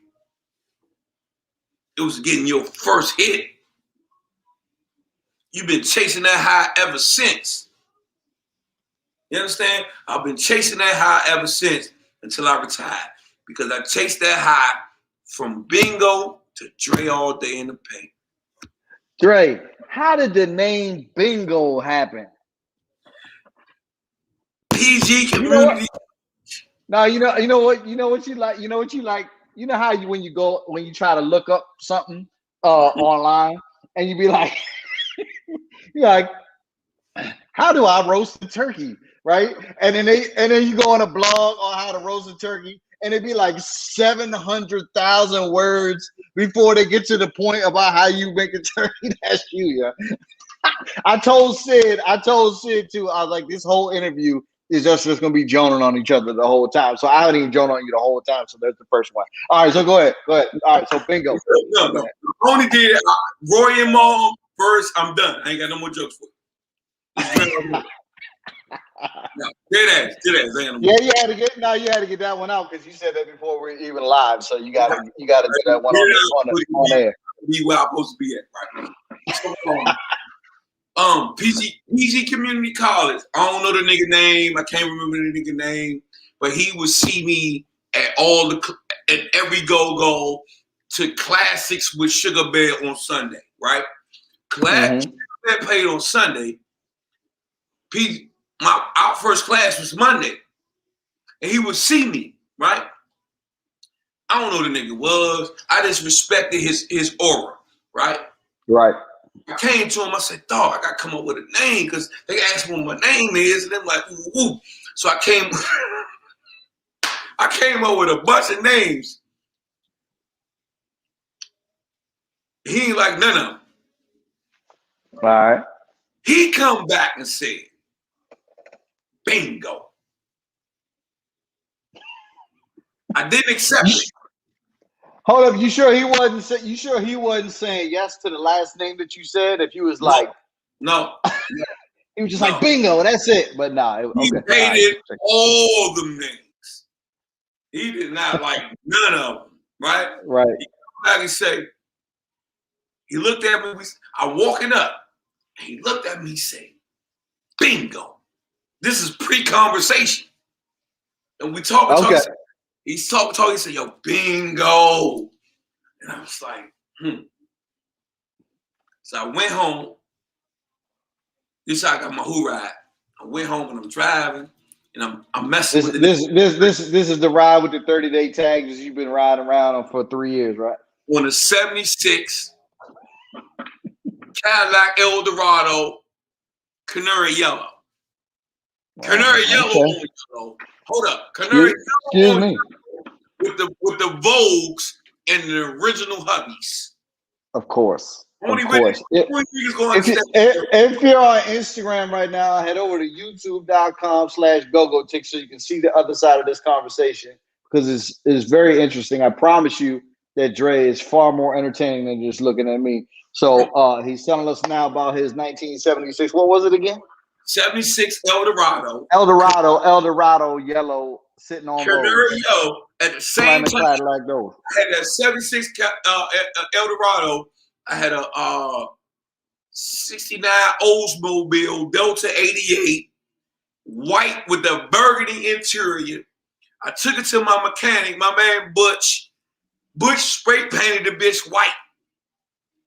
It was getting your first hit. You've been chasing that high ever since. You understand? I've been chasing that high ever since until I retired. Because I chased that high from bingo to Dre all day in the paint. Dre, how did the name bingo happen? PG community. You know what you like. You know how when you try to look up something online and you be like, you're like, how do I roast a turkey, right? And then you go on a blog on how to roast a turkey, and it'd be like 700,000 words before they get to the point about how you make a turkey. That's you, yeah. I told Sid too. I was like, this whole interview is just gonna be joning on each other the whole time. So I haven't even joned on you the whole time. So that's the first one. All right, so go ahead. All right, so bingo. No. I only did Roy and Maul first. I'm done. I ain't got no more jokes for you. No, dead ass. Yeah, you had to get that one out because you said that before we were even live. So you gotta get that one on air. Be where I'm supposed to be at, right? So, PG Community College. I don't know the nigga name. I can't remember the nigga name, but he would see me at every go to classics with Sugar Bear on Sunday, right? Sugar Bear played on Sunday. Our first class was Monday, and he would see me, right? I don't know who the nigga was. I just respected his aura, right? Right. I came to him. I said, "Dog, I got to come up with a name because they asked me what my name is, and they're like, ooh." So I came up with a bunch of names. He ain't like none of them. All right. He come back and said, "Bingo." I didn't accept it. Hold up, you sure he wasn't? You sure he wasn't saying yes to the last name that you said? If you was like, no, he was just like, bingo, that's it. But nah, he hated all the names. He did not like none of them. Right. Right. He come back and say, he looked at me. I'm walking up. And he looked at me and said, bingo. This is pre-conversation. And we talking. He's talking. He said, yo, bingo. And I was like, So I went home. This is how I got my who ride. I went home and I'm driving and I'm messing with this is the ride with the 30-day tags you've been riding around on for 3 years, right? On a 76 Cadillac Eldorado Canary Yellow. Canary Yellow on yellow. Hold up. Canary Yellow on yellow with the Vogues and the original Huggies. Of course. If you're on Instagram right now, head over to youtube.com/Gogotalx so you can see the other side of this conversation because it's very interesting. I promise you that Dre is far more entertaining than just looking at me. So he's telling us now about his 1976. What was it again? 76 Eldorado yellow sitting on Canary Yellow at the same time. Like those. I had that 76 Eldorado. I had a 69 Oldsmobile Delta 88, white with a burgundy interior. I took it to my mechanic, my man Butch. Butch spray painted the bitch white.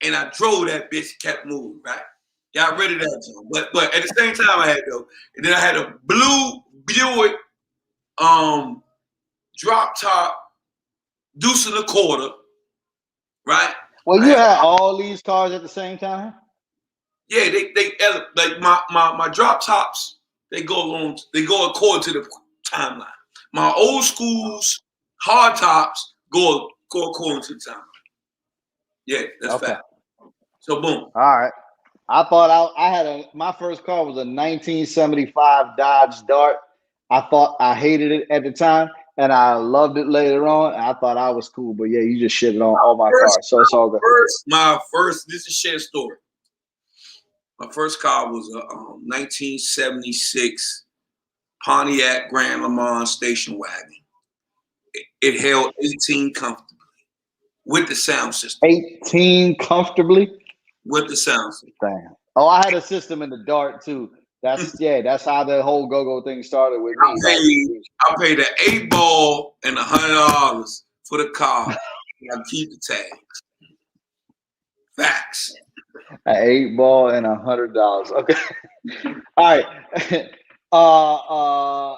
And I drove that bitch, kept moving, right? Got rid of that joint. But at the same time I had though. And then I had a blue Buick drop top, deuce and a quarter, right? Well, you had all these cars at the same time? Yeah, they like my drop tops, they go according to the timeline. My old school's hard tops go according to the timeline. Yeah, that's fact. So boom. All right. I thought I had my first car was a 1975 Dodge Dart. I thought I hated it at the time. And I loved it later on. I thought I was cool, but yeah, you just shitted on all my cars, so it's all good. This is a shared story. My first car was a 1976 Pontiac Grand Le Mans station wagon. It held 18 comfortably with the sound system. 18 comfortably? With the sound system. Damn. Oh, I had a system in the Dart too. That's how the whole go-go thing started with me. I paid an 8-ball and $100 for the car. And I keep the tags. Facts. An 8-ball and $100. Okay. All right.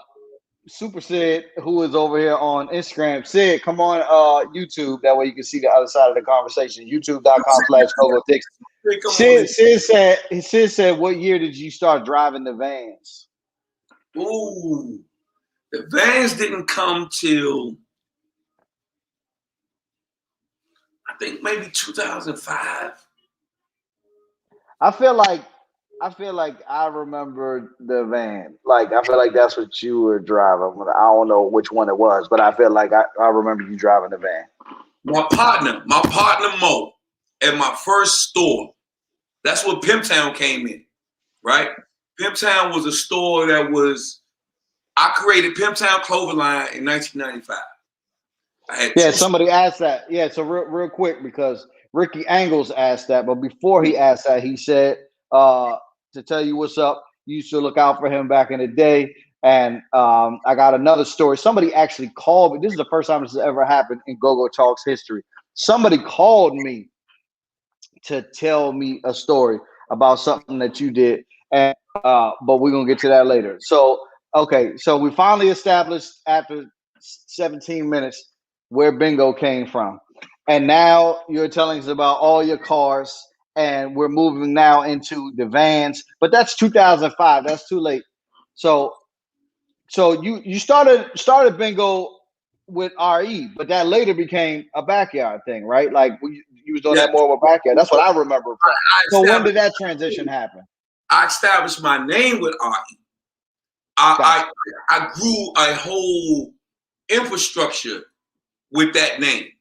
Super Sid, who is over here on Instagram. Sid, come on YouTube. That way you can see the other side of the conversation. YouTube.com/Gogotalx. Sid said, what year did you start driving the vans? Ooh, the vans didn't come till I think maybe 2005. I feel like I remember the van. Like I feel like that's what you were driving. I don't know which one it was, but I feel like I remember you driving the van. My partner Mo, at my first store. That's what Pimptown came in, right? Pimptown was a store that I created Pimptown Clothing Line in 1995. Somebody asked that. Yeah, so real quick, because Ricky Angles asked that, but before he asked that, he said to tell you what's up. You should look out for him back in the day. And I got another story. Somebody actually called me. This is the first time this has ever happened in Gogotalx history. Somebody called me to tell me a story about something that you did, and but we're gonna get to that later. So so we finally established after 17 minutes where bingo came from, and now you're telling us about all your cars, and we're moving now into the vans. But that's 2005. That's too late. So you started bingo with RE, but that later became a backyard thing, right? Like you was doing that more of a backyard. That's what I remember. So when did that transition happen? I established my name with RE. I grew a whole infrastructure with that name.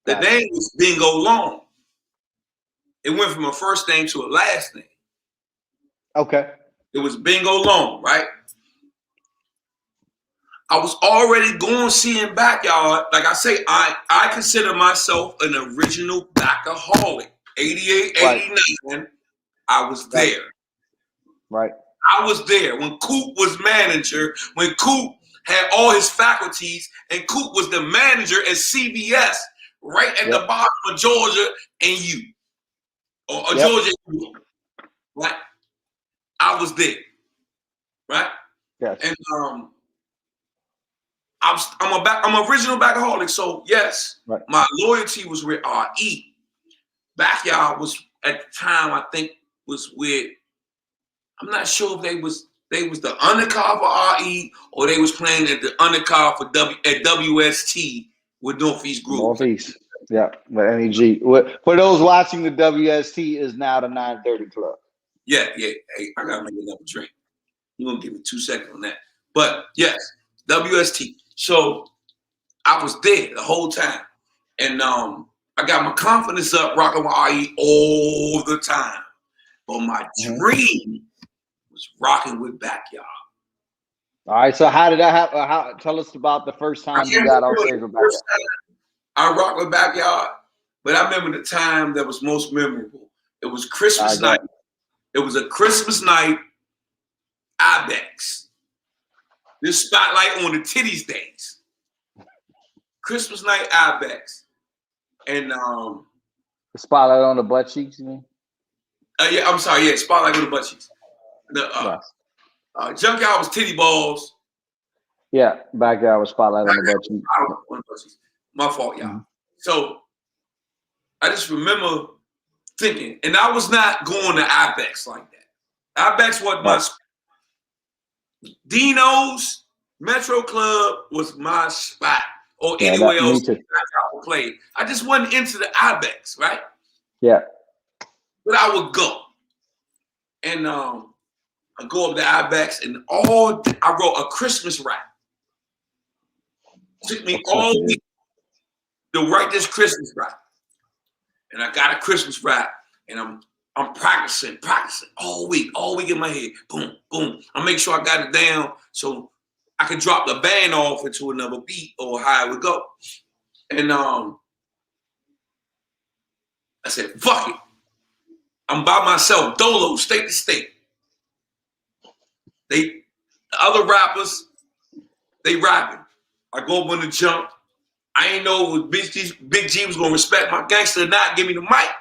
The name was Bingo Long. It went from a first name to a last name. Okay. It was Bingo Long, right? I was already going seeing Backyard. Like I say, I consider myself an original backaholic. 88, 89, I was there. Right. I was there when Coop was manager, when Coop had all his faculties, and Coop was the manager at CBS, right at the bottom of Georgia and you. Or Georgia and you. Right? I was there. Right? Yes. And I'm an original backaholic. So yes, my loyalty was with RE. Backyard was at the time, I think, was with, I'm not sure if they was the undercard for RE or they was playing at the undercard for at WST with Northeast Group. Northeast. Yeah, but NEG. For those watching, the WST is now the 930 Club. Yeah. Hey, I gotta make another drink. You're gonna give me 2 seconds on that. But yes, WST. So I was there the whole time. And I got my confidence up rocking with RE all the time. But my dream was rocking with Backyard. All right, so how did that happen? Tell us about the first time you got on stage with Backyard. I rocked with Backyard, but I remember the time that was most memorable. It was Christmas night. It was a Christmas night, Ibex. This spotlight on the titties days. Christmas night, Ibex. And the spotlight on the butt cheeks, you mean? Yeah, I'm sorry. Yeah, spotlight on the butt cheeks. Junkyard was titty balls. Yeah, Backyard was spotlight on the butt cheeks. My fault, y'all. So I just remember thinking, and I was not going to Ibex like that. Ibex was my Dino's Metro Club was my spot, or anywhere else I played. I just wasn't into the Ibex, right? Yeah. But I would go, and I go up to Ibex, and I wrote a Christmas rap. It took me all week to write this Christmas rap, and I got a Christmas rap, and I'm practicing all week in my head. Boom, boom. I make sure I got it down so I could drop the band off into another beat or how it would go. And I said, fuck it. I'm by myself, dolo, state to state. The other rappers, they rapping. I go up on the jump. I ain't know if Big G was gonna respect my gangster or not, give me the mic.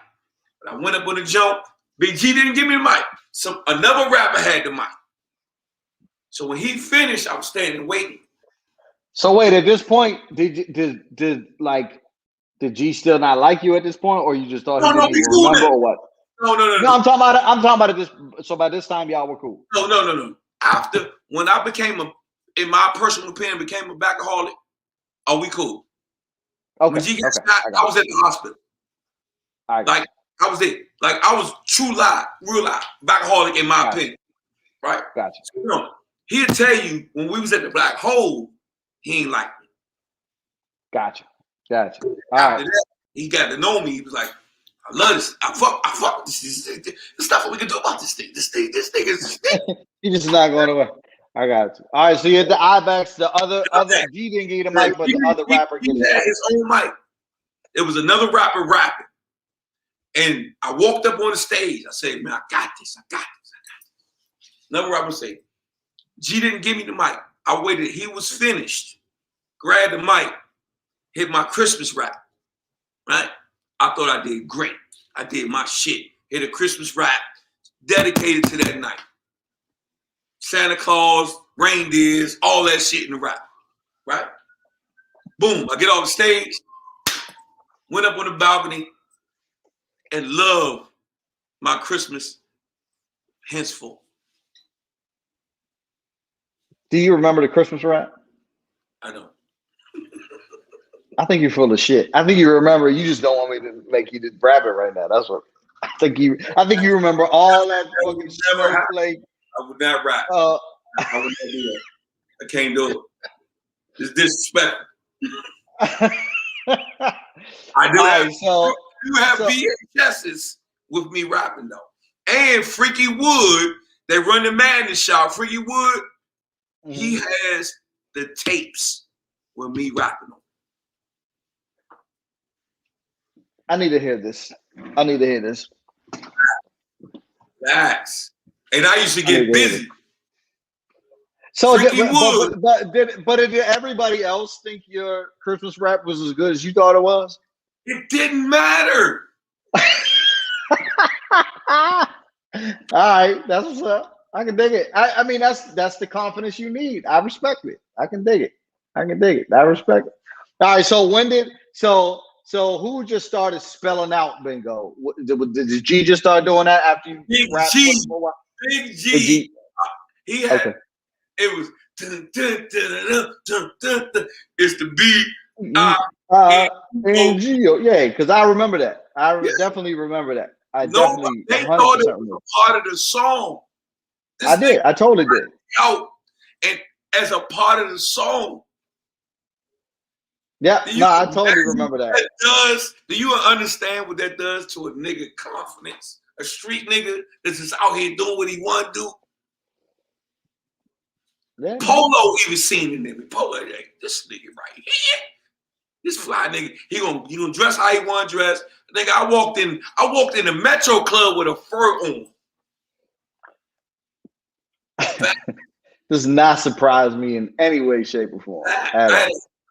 But I went up on the jump. Big G didn't give me the mic. So another rapper had the mic. So when he finished, I was standing waiting. So wait, at this point, did G still not like you at this point, or you just thought he didn't even remember, or what? No. I'm talking about it. So by this time, y'all were cool. No. After when I became in my personal opinion, became a backaholic, are we cool? Okay. When G got shot, I was at the hospital. Like I was there. Like I was real live, backaholic in my opinion. Right? Gotcha. So, he'll tell you when we was at the black hole, he ain't like me. Gotcha. All After that, he got to know me. He was like, I love this. I fuck with this. There's stuff we can do about this thing. This thing is. You just not going away. I got you. All right, so you had the Ibex, the other G didn't get the mic, but the other rapper he had his own mic. It was another rapper rapping. And I walked up on the stage. I said, man, I got this. Another rapper said, G didn't give me the mic. I waited. He was finished. Grabbed the mic. Hit my Christmas rap. Right? I thought I did great. I did my shit. Hit a Christmas rap. Dedicated to that night. Santa Claus, reindeers, all that shit in the rap. Right? Boom. I get off the stage. Went up on the balcony. And love my Christmas henceforth. Do you remember the Christmas rap? I don't. I think you're full of shit. I think you remember. You just don't want me to make you rap it right now. That's what I think. You remember all that fucking snowflake. I would not rap. I would not do that. I can't do it. It's disrespectful. I do have. So you have VHSs with me rapping though, and Freaky Wood. They run the Madness shop. Freaky Wood. He has the tapes with me rapping them. I need to hear this. I need to hear this. That's. And I used to get busy. So, but did everybody else think your Christmas rap was as good as you thought it was? It didn't matter. All right, that's what's up. I can dig it. I mean, that's the confidence you need. I respect it. I can dig it. I respect it. All right. So who just started spelling out bingo? Did G just start doing that after you rapped? Big G. He had. Okay. It was. It's the beat. And G. Yeah, because I remember that. Definitely remember that. They thought it was a part of the song. I did. I totally did. Out and as a part of the song. Yeah, I totally remember that. Do you understand what that does to a nigga confidence? A street nigga that's just out here doing what he want to do. Yeah. Polo even seen the nigga. Polo, this nigga right here. This fly nigga, he gonna dress how he want to dress. Nigga, I walked in the Metro Club with a fur on. Does not surprise me in any way, shape, or form. I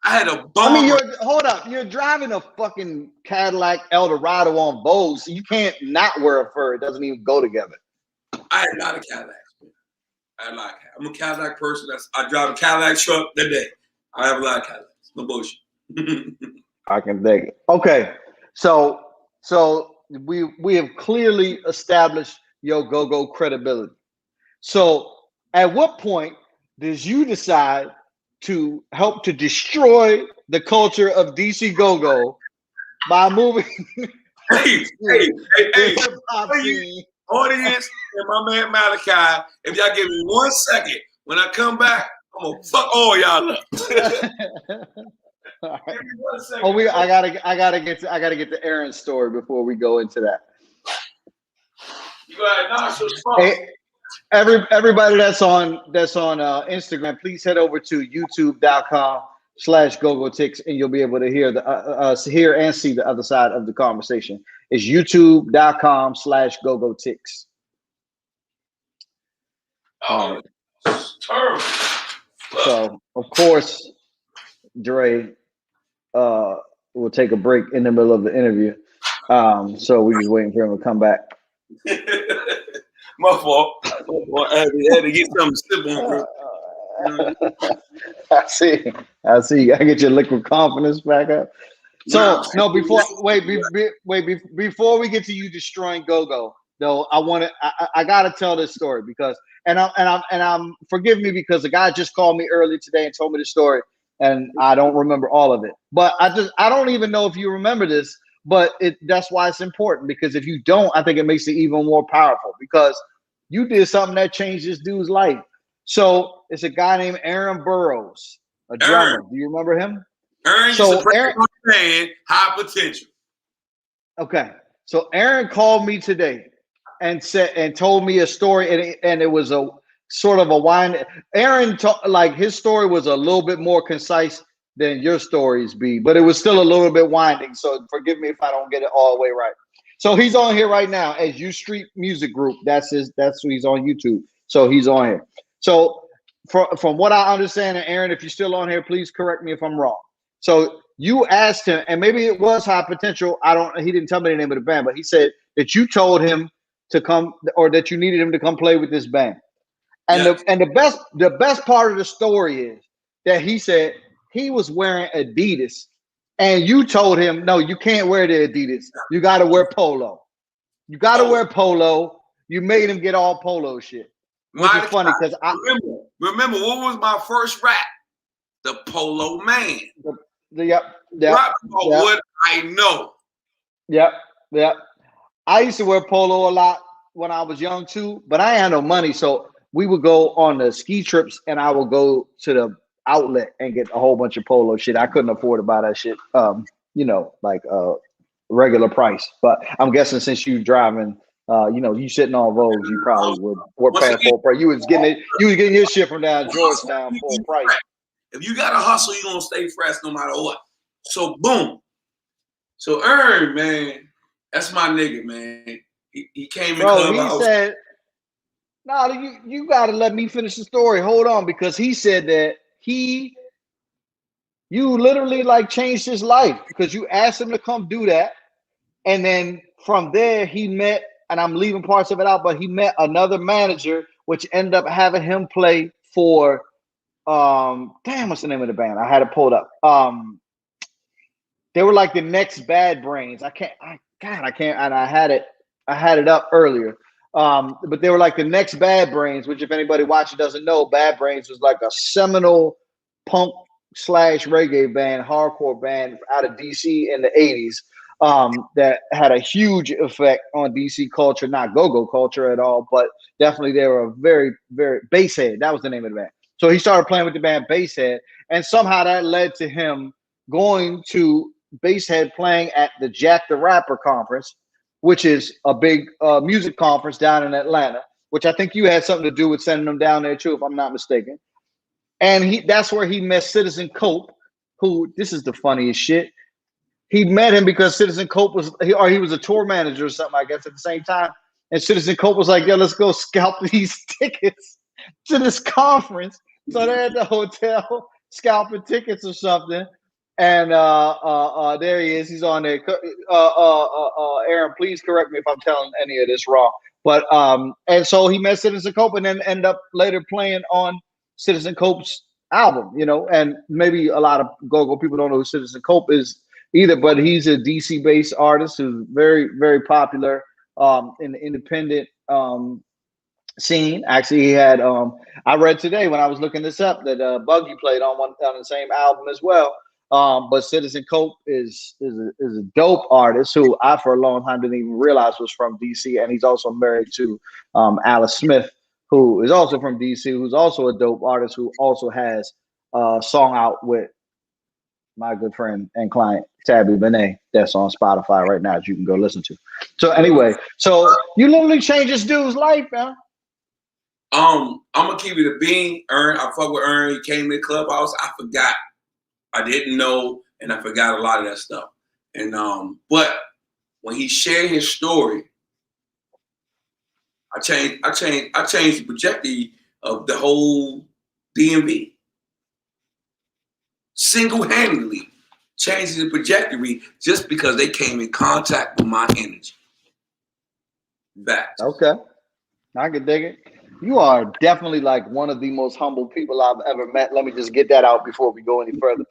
had a bomb. I mean, hold up. You're driving a fucking Cadillac Eldorado on Vogue, so you can't not wear a fur. It doesn't even go together. I had a lot of Cadillacs. I'm a Cadillac person. I drive a Cadillac truck that day. I have a lot of Cadillacs. No bullshit. I can dig it. Okay, so we have clearly established your go-go credibility. So at what point does you decide to help to destroy the culture of DC Go-Go by moving? Hey, audience and my man Malachi, if y'all give me 1 second, when I come back, I'm gonna fuck all y'all up. All right. Oh, I gotta get to Aaron's story before we go into that. You gotta knock your spot. Hey, everybody that's on Instagram, please head over to youtube.com/Gogotalx and you'll be able to hear hear and see the other side of the conversation. It's youtube.com/Gogotalx. Oh, it's terrible. So of course, Dre will take a break in the middle of the interview. So we're just waiting for him to come back. My fault. I had to get something to sip on. I see. You gotta get your liquid confidence back up. So before we get to you destroying Go-Go, though, I gotta tell this story because I'm forgive me because the guy just called me early today and told me the story and I don't remember all of it. But I don't even know if you remember this. But that's why it's important, because if you don't, I think it makes it even more powerful because you did something that changed this dude's life. So it's a guy named Aaron Burroughs, a drummer. Do you remember him? Aaron used to play man, high potential. Okay. So Aaron called me today and told me a story, and it was a sort of a wind. Aaron his story was a little bit more concise than your stories be, but it was still a little bit winding. So forgive me if I don't get it all the way right. So he's on here right now as U Street Music Group. That's who he's on YouTube. So he's on here. So from what I understand, and Aaron, if you're still on here, please correct me if I'm wrong. So you asked him, and maybe it was High Potential. He didn't tell me the name of the band, but he said that you told him to come, or that you needed him to come play with this band. And the best part of the story is that he said he was wearing Adidas, and you told him, no, you can't wear the Adidas. You got to wear Polo. You got to wear Polo. You made him get all Polo shit. Which is funny because remember what was my first rap? The Polo Man. Yep. Rap about what I know. Yep. I used to wear Polo a lot when I was young too, but I had no money, so we would go on the ski trips, and I would go to the outlet and get a whole bunch of Polo shit. I couldn't afford to buy that shit. like regular price. But I'm guessing since you driving, you sitting on Vogues, you probably would pay full price. You was getting your shit from down Georgetown full price. If you got to hustle, you're gonna stay fresh no matter what. So boom. So man, that's my nigga, man. He came in Clubhouse. He said, "No, you got to let me finish the story. Hold on, because he said that you literally like changed his life because you asked him to come do that, and then from there he met, and I'm leaving parts of it out, but he met another manager, which ended up having him play for what's the name of the band? I had it pulled up. They were like the next Bad Brains. I can't, and I had it up earlier. But they were like the next Bad Brains, which if anybody watching doesn't know, Bad Brains was like a seminal punk / reggae band, hardcore band out of DC in the 80s. That had a huge effect on DC culture, not go-go culture at all, but definitely they were a very, very Basshead. That was the name of the band. So he started playing with the band Basshead, and somehow that led to him going to Basshead playing at the Jack the Rapper conference, which is a big music conference down in Atlanta, which I think you had something to do with sending them down there too, if I'm not mistaken. And that's where he met Citizen Cope, who, this is the funniest shit. He met him because Citizen Cope he was a tour manager or something, I guess, at the same time. And Citizen Cope was like, "Yo, let's go scalp these tickets to this conference." So they're at the hotel scalping tickets or something. And there he is. He's on there. Aaron, please correct me if I'm telling any of this wrong. But and so he met Citizen Cope and then ended up later playing on Citizen Cope's album, and maybe a lot of go-go people don't know who Citizen Cope is either, but he's a DC-based artist who's very, very popular in the independent scene. Actually, he had I read today when I was looking this up that Buggy played on the same album as well. But Citizen Cope is a dope artist who I for a long time didn't even realize was from DC, and he's also married to Alice Smith, who is also from DC, who's also a dope artist who also has a song out with my good friend and client Tabby Benet that's on Spotify right now that you can go listen to. So anyway, so you literally changed this dude's life, man. I'm gonna keep you the bean. I fuck with Ern. He came in the Clubhouse. I forgot. I didn't know, and I forgot a lot of that stuff. And but when he shared his story, I changed the trajectory of the whole DMV. Single-handedly changing the trajectory just because they came in contact with my energy. That. Okay. I can dig it. You are definitely like one of the most humble people I've ever met. Let me just get that out before we go any further.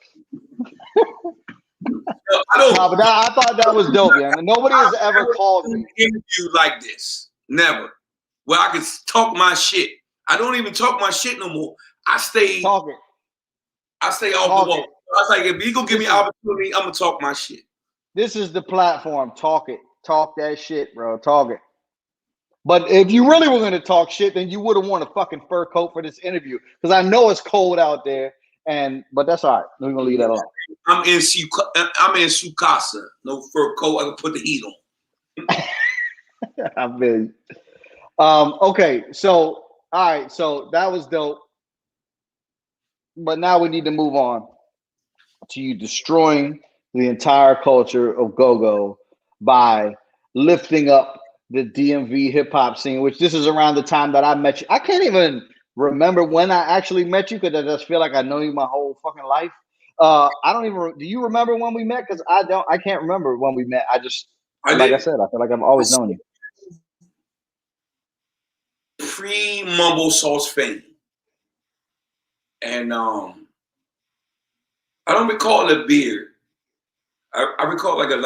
I thought that was dope, man. Nobody has ever called me interview like this. Never. Where I can talk my shit. I don't even talk my shit no more. I stay talking. I stay off the wall. I was like, if you gonna give me opportunity, I'm gonna talk my shit. This is the platform. Talk it. Talk that shit, bro. Talk it. But if you really were going to talk shit, then you would have worn a fucking fur coat for this interview. Because I know it's cold out there. But that's all right. We're going to leave that alone. I'm in Sukasa. No fur coat. I can put the heat on. I mean, okay. So, all right. So that was dope. But now we need to move on to you destroying the entire culture of go-go by lifting up the DMV hip hop scene, which this is around the time that I met you. I can't even remember when I actually met you because I just feel like I know you my whole fucking life. I don't even. Do you remember when we met? Because I can't remember when we met. I said, I feel like I've always known you. Pre-Mumble Sauce fame, and I don't recall a beard. I recall like a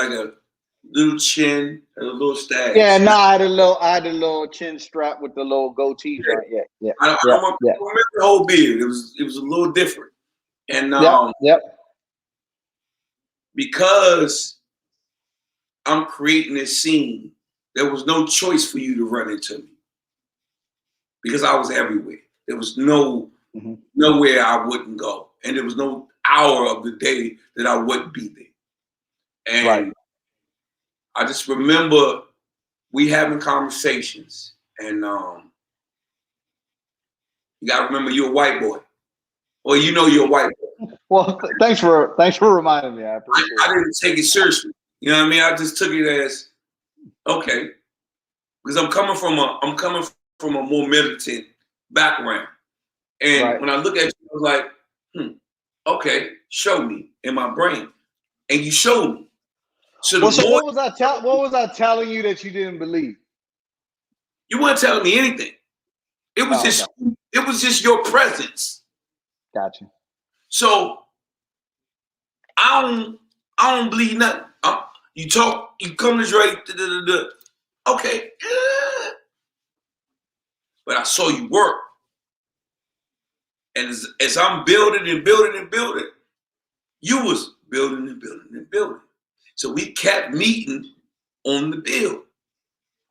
little chin and a little stash. Yeah, no, I had a little chin strap with the little goatee. Yeah. I don't remember the whole beard. It was a little different. And because I'm creating this scene, there was no choice for you to run into me. Because I was everywhere. There was nowhere I wouldn't go. And there was no hour of the day that I wouldn't be there. And I just remember we having conversations, and you gotta remember you're a white boy. Well, you know you're a white boy. Well, thanks for reminding me. I appreciate it. I didn't take it seriously. You know what I mean? I just took it as okay, because I'm coming from a more militant background, and when I look at you, I was like, okay, show me in my brain, and you showed me. So, what was I telling you that you didn't believe? You weren't telling me anything. It was it was just your presence. Gotcha. So I don't believe nothing. You talk, you come to Drake, okay. But I saw you work. And as I'm building and building and building, you was building and building and building. So we kept meeting on the build.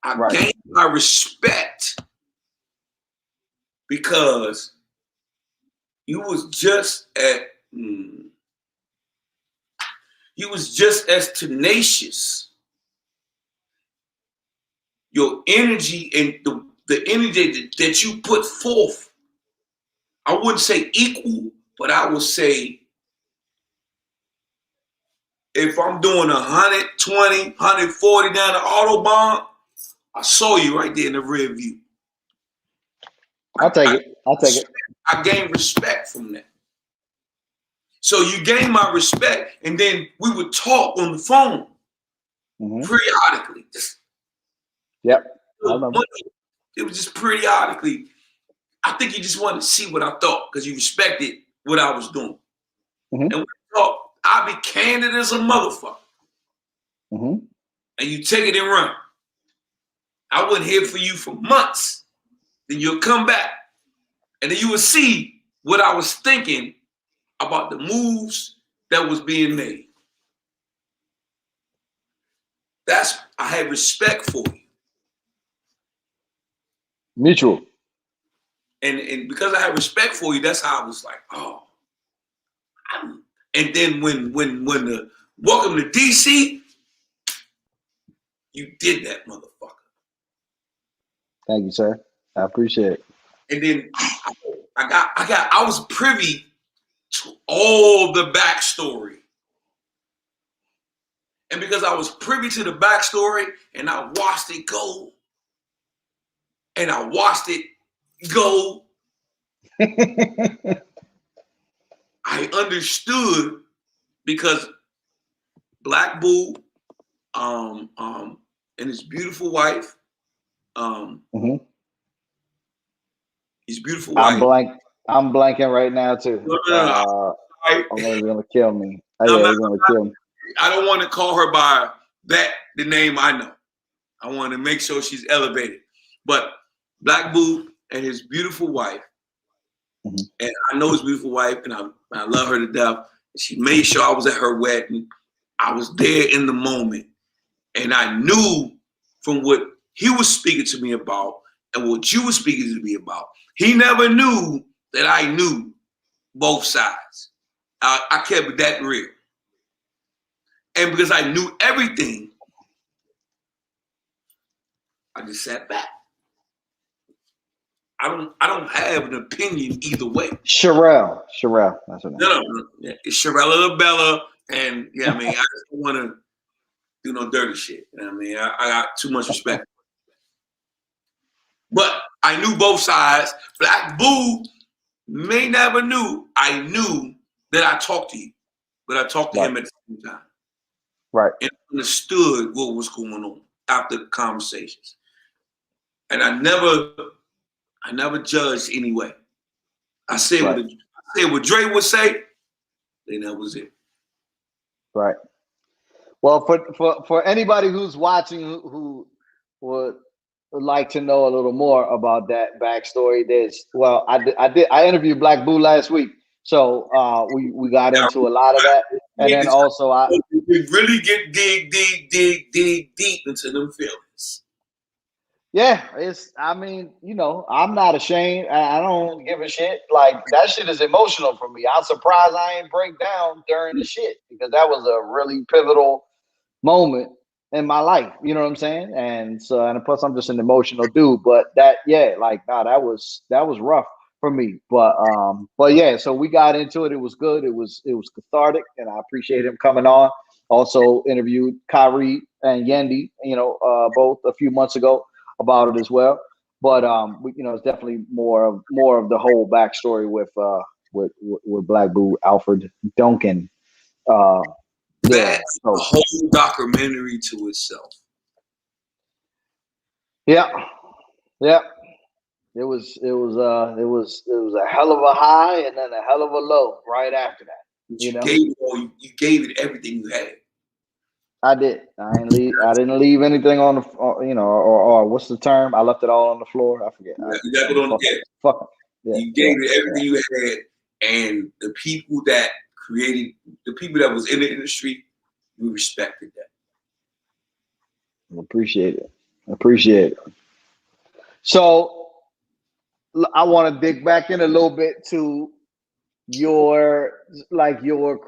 I gained my respect because you was just as tenacious. Your energy and the energy that you put forth, I wouldn't say equal, but I would say if I'm doing 120, 140 down the Autobahn, I saw you right there in the rear view. I'll take it. I gained respect from that. So you gained my respect, and then we would talk on the phone periodically. Yep. It was just periodically. I think you just wanted to see what I thought because you respected what I was doing. And we talked. I be candid as a motherfucker. And you take it and run. I wouldn't hear from you for months. Then you'll come back. And then you will see what I was thinking about the moves that was being made. I had respect for you. Mutual. And because I had respect for you, that's how I was like, oh. And then when the welcome to DC, you did that, motherfucker. Thank you, sir. I appreciate it. And then I was privy to all the backstory. And because I was privy to the backstory and I watched it go, and I watched it go, I understood because Black Boo and his beautiful wife, his beautiful wife. I'm blanking right now too. He's gonna kill me. He's gonna kill me. I don't want to call her by the name I know. I want to make sure she's elevated. But Black Boo and his beautiful wife, and I know his beautiful wife, and I love her to death. She made sure I was at her wedding. I was there in the moment. And I knew from what he was speaking to me about and what you were speaking to me about, he never knew that I knew both sides. I kept it that real. And because I knew everything, I just sat back. I don't have an opinion either way. Sherelle. That's her name. No. Yeah, it's Sherelle Bella, and I mean, I just don't want to do no dirty shit. You know what I mean? I got too much respect. But I knew both sides. Black Boo may never knew. I knew that I talked to you, but I talked to him at the same time. Right. And understood what was going on after the conversations. And I never judged anyway. I said what Dre would say, then that was it. Right. Well, for anybody who's watching who would like to know a little more about that backstory, I interviewed Black Boo last week, so we got into a lot of that, and then also we really get dig deep into them feelings. Yeah, I'm not ashamed. I don't give a shit. Like, that shit is emotional for me. I'm surprised I ain't break down during the shit, because that was a really pivotal moment in my life. You know what I'm saying? And so, and plus, I'm just an emotional dude. But that, yeah, like, nah, that was rough for me. But yeah, so we got into it. It was good. It was cathartic, and I appreciate him coming on. Also interviewed Kyrie and Yendi, both a few months ago about it as well. But it's definitely more of the whole backstory with Black Boo Alfred Duncan. That's a whole documentary to itself. Yeah. It was a hell of a high and then a hell of a low right after that. But you gave it everything you had. I did. I didn't leave anything on the, or what's the term? I left it all on the floor. I forget. You gave it everything you had, and the people that created, the people that was in the industry, we respected that. Appreciate it. So I want to dig back in a little bit to your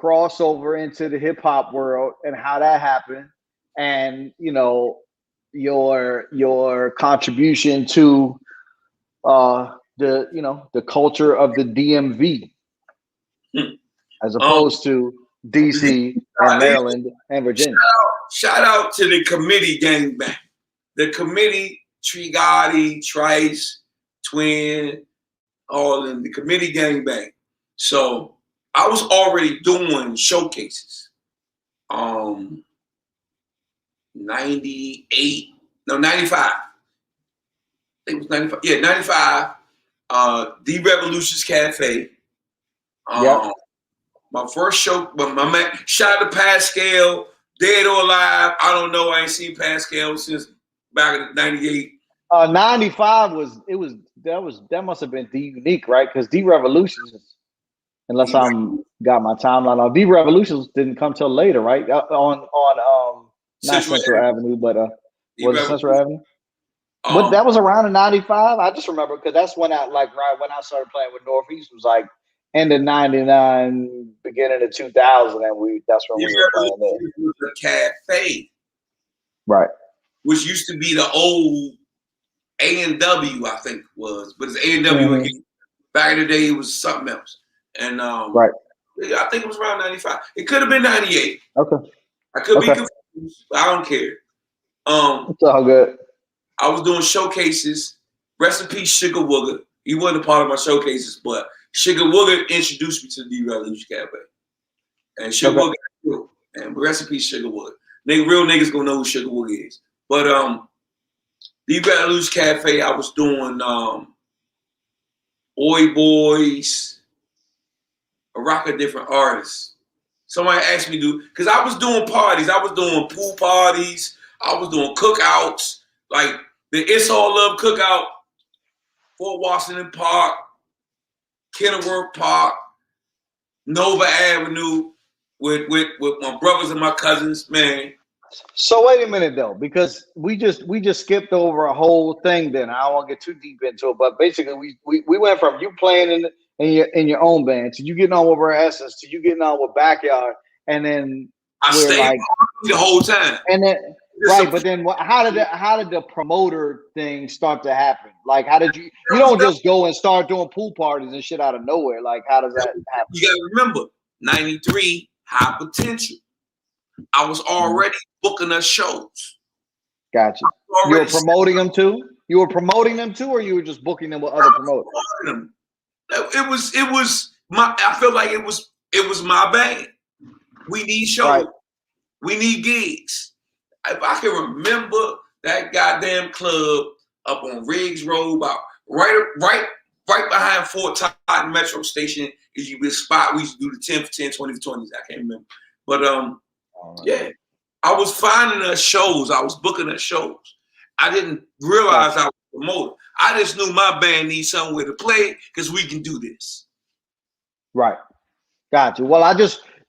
crossover into the hip hop world and how that happened, and your contribution to the culture of the DMV as opposed to DC and Maryland and Virginia. Shout out to the committee gangbang. The committee, Tree Gotti, Trice, Twin, all in the committee gangbang. So I was already doing showcases. 95. I think it was 95. Yeah, 95. The Revolutions Cafe. My first show, my man, shout out to Pascal, dead or alive. I don't know. I ain't seen Pascal since back in 98. 95 that must have been the unique, right? Because the Revolutions, unless I'm got my timeline on, the Revolutions didn't come till later, right? On not Central Avenue, but was it Central Avenue? But that was around in 95. I just remember because that's when I when I started playing with Northeast was like end of 99, beginning of 2000, and that's when we were playing there. It was a cafe, right? Which used to be the old A&W, I think was, but it's A&W again. Back in the day, it was something else, and right. I think it was around 95. It could have been 98. Okay, I could be confused. I don't care. It's all good. I was doing showcases. Rest in peace, Sugar Wooger. He wasn't a part of my showcases, but Sugar Wooger introduced me to the Revolution Cafe. And Sugar Wooger, and rest in peace, Sugar Wooger. Real niggas gonna know who Sugar Wooger is. But the Revolution Cafe, I was doing Oi Boys, a rock of different artists. Somebody asked me to, because I was doing parties. I was doing pool parties. I was doing cookouts, like the It's All Love cookout, Fort Washington Park, Kenilworth Park, Nova Avenue, with my brothers and my cousins, man. So wait a minute though, because we just skipped over a whole thing. Then I don't want to get too deep into it, but basically we went from you playing in your own band to you getting on with Rare Essence to you getting on with Backyard, and then I stayed the whole time. And then right, but then how did the promoter thing start to happen? Like, how did you don't just go and start doing pool parties and shit out of nowhere? Like, how does that happen? You gotta remember, 93 High Potential. I was already booking us shows. Gotcha. You were promoting them too? You were promoting them too, or you were just booking them with other promoters? Them. It was my. I feel like it was my band. We need shows. Right. We need gigs. If I can remember that goddamn club up on Riggs Road, about right behind Fort Totten Metro Station, is a spot we used to do the 10 for 10, 20 for 20s. I can't remember, but yeah, I was finding us shows. I was booking us shows. I didn't realize I was a promoter. I just knew my band needs somewhere to play because we can do this. Right. Gotcha. Well,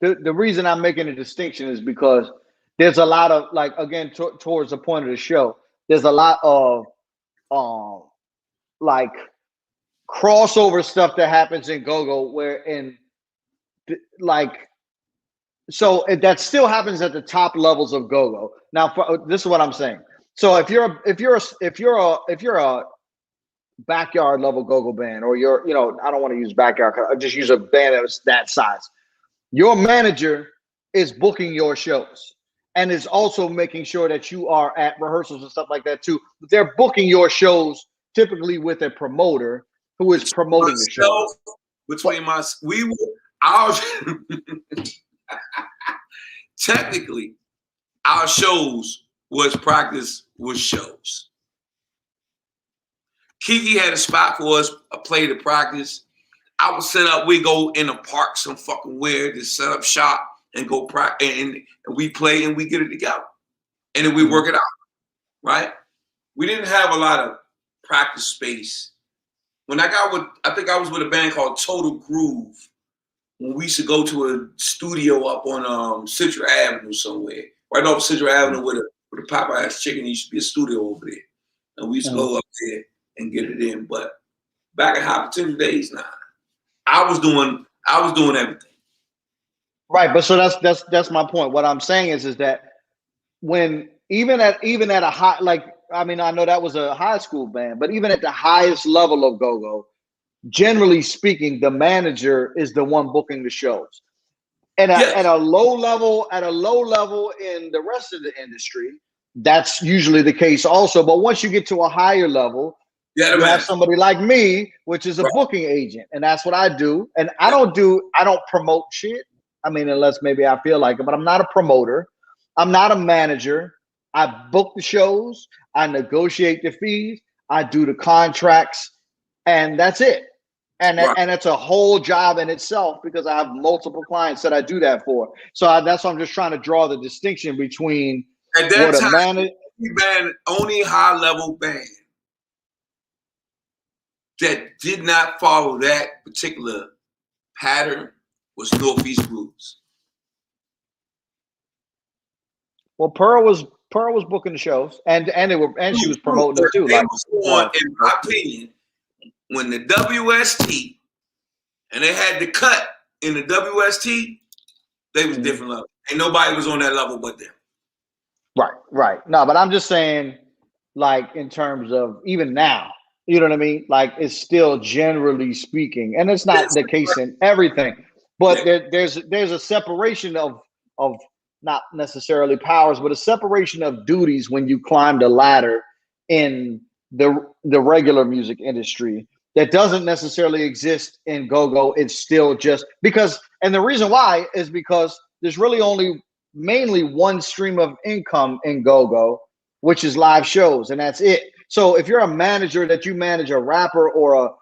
the reason I'm making a distinction is because there's a lot of, like, again, towards the point of the show, there's a lot of like crossover stuff that happens in go-go where like So that still happens at the top levels of go-go. Now, this is what I'm saying. So if you're a backyard level go-go band, or you're, I don't want to use backyard, I just use a band that was that size. Your manager is booking your shows and is also making sure that you are at rehearsals and stuff like that too. They're booking your shows typically with a promoter who is promoting the show. Technically, our shows was practice with shows. Kiki had a spot for us, a play to practice. I would set up, we go in the park some fucking where to set up shop and go practice, and we play and we get it together. And then we work it out, right? We didn't have a lot of practice space. When I think I was with a band called Total Groove, when we used to go to a studio up on Citrus Avenue somewhere, right off Citrus Avenue with a Popeye's Chicken. There used to be a studio over there. And we used to go up there and get it in. But back in High Potential days, nah. I was doing everything. Right, but so that's my point. What I'm saying is that when even at a high, like, I mean, I know that was a high school band, but even at the highest level of go-go, generally speaking, the manager is the one booking the shows. And at a low level in the rest of the industry, that's usually the case also. But once you get to a higher level, you have somebody like me, which is a booking agent, and that's what I do. And I don't promote shit. I mean, unless maybe I feel like it, but I'm not a promoter. I'm not a manager. I book the shows. I negotiate the fees. I do the contracts, and that's it. And it's a whole job in itself because I have multiple clients that I do that for. So that's why I'm just trying to draw the distinction between at that time, only high level band that did not follow that particular pattern was Northeast Blues. Well, Pearl was booking the shows, and she was promoting them too. Like, in my opinion, when the WST and they had the cut in the WST, they was different level. And nobody was on that level but them. Right. No, but I'm just saying, like, in terms of even now, you know what I mean? Like, it's still generally speaking, and it's not the case in everything, but there's a separation of not necessarily powers, but a separation of duties when you climb the ladder in the regular music industry that doesn't necessarily exist in go-go. It's still just because, and the reason why is because there's really mainly one stream of income in go-go, which is live shows, and that's it. So if you're a manager that you manage a rapper or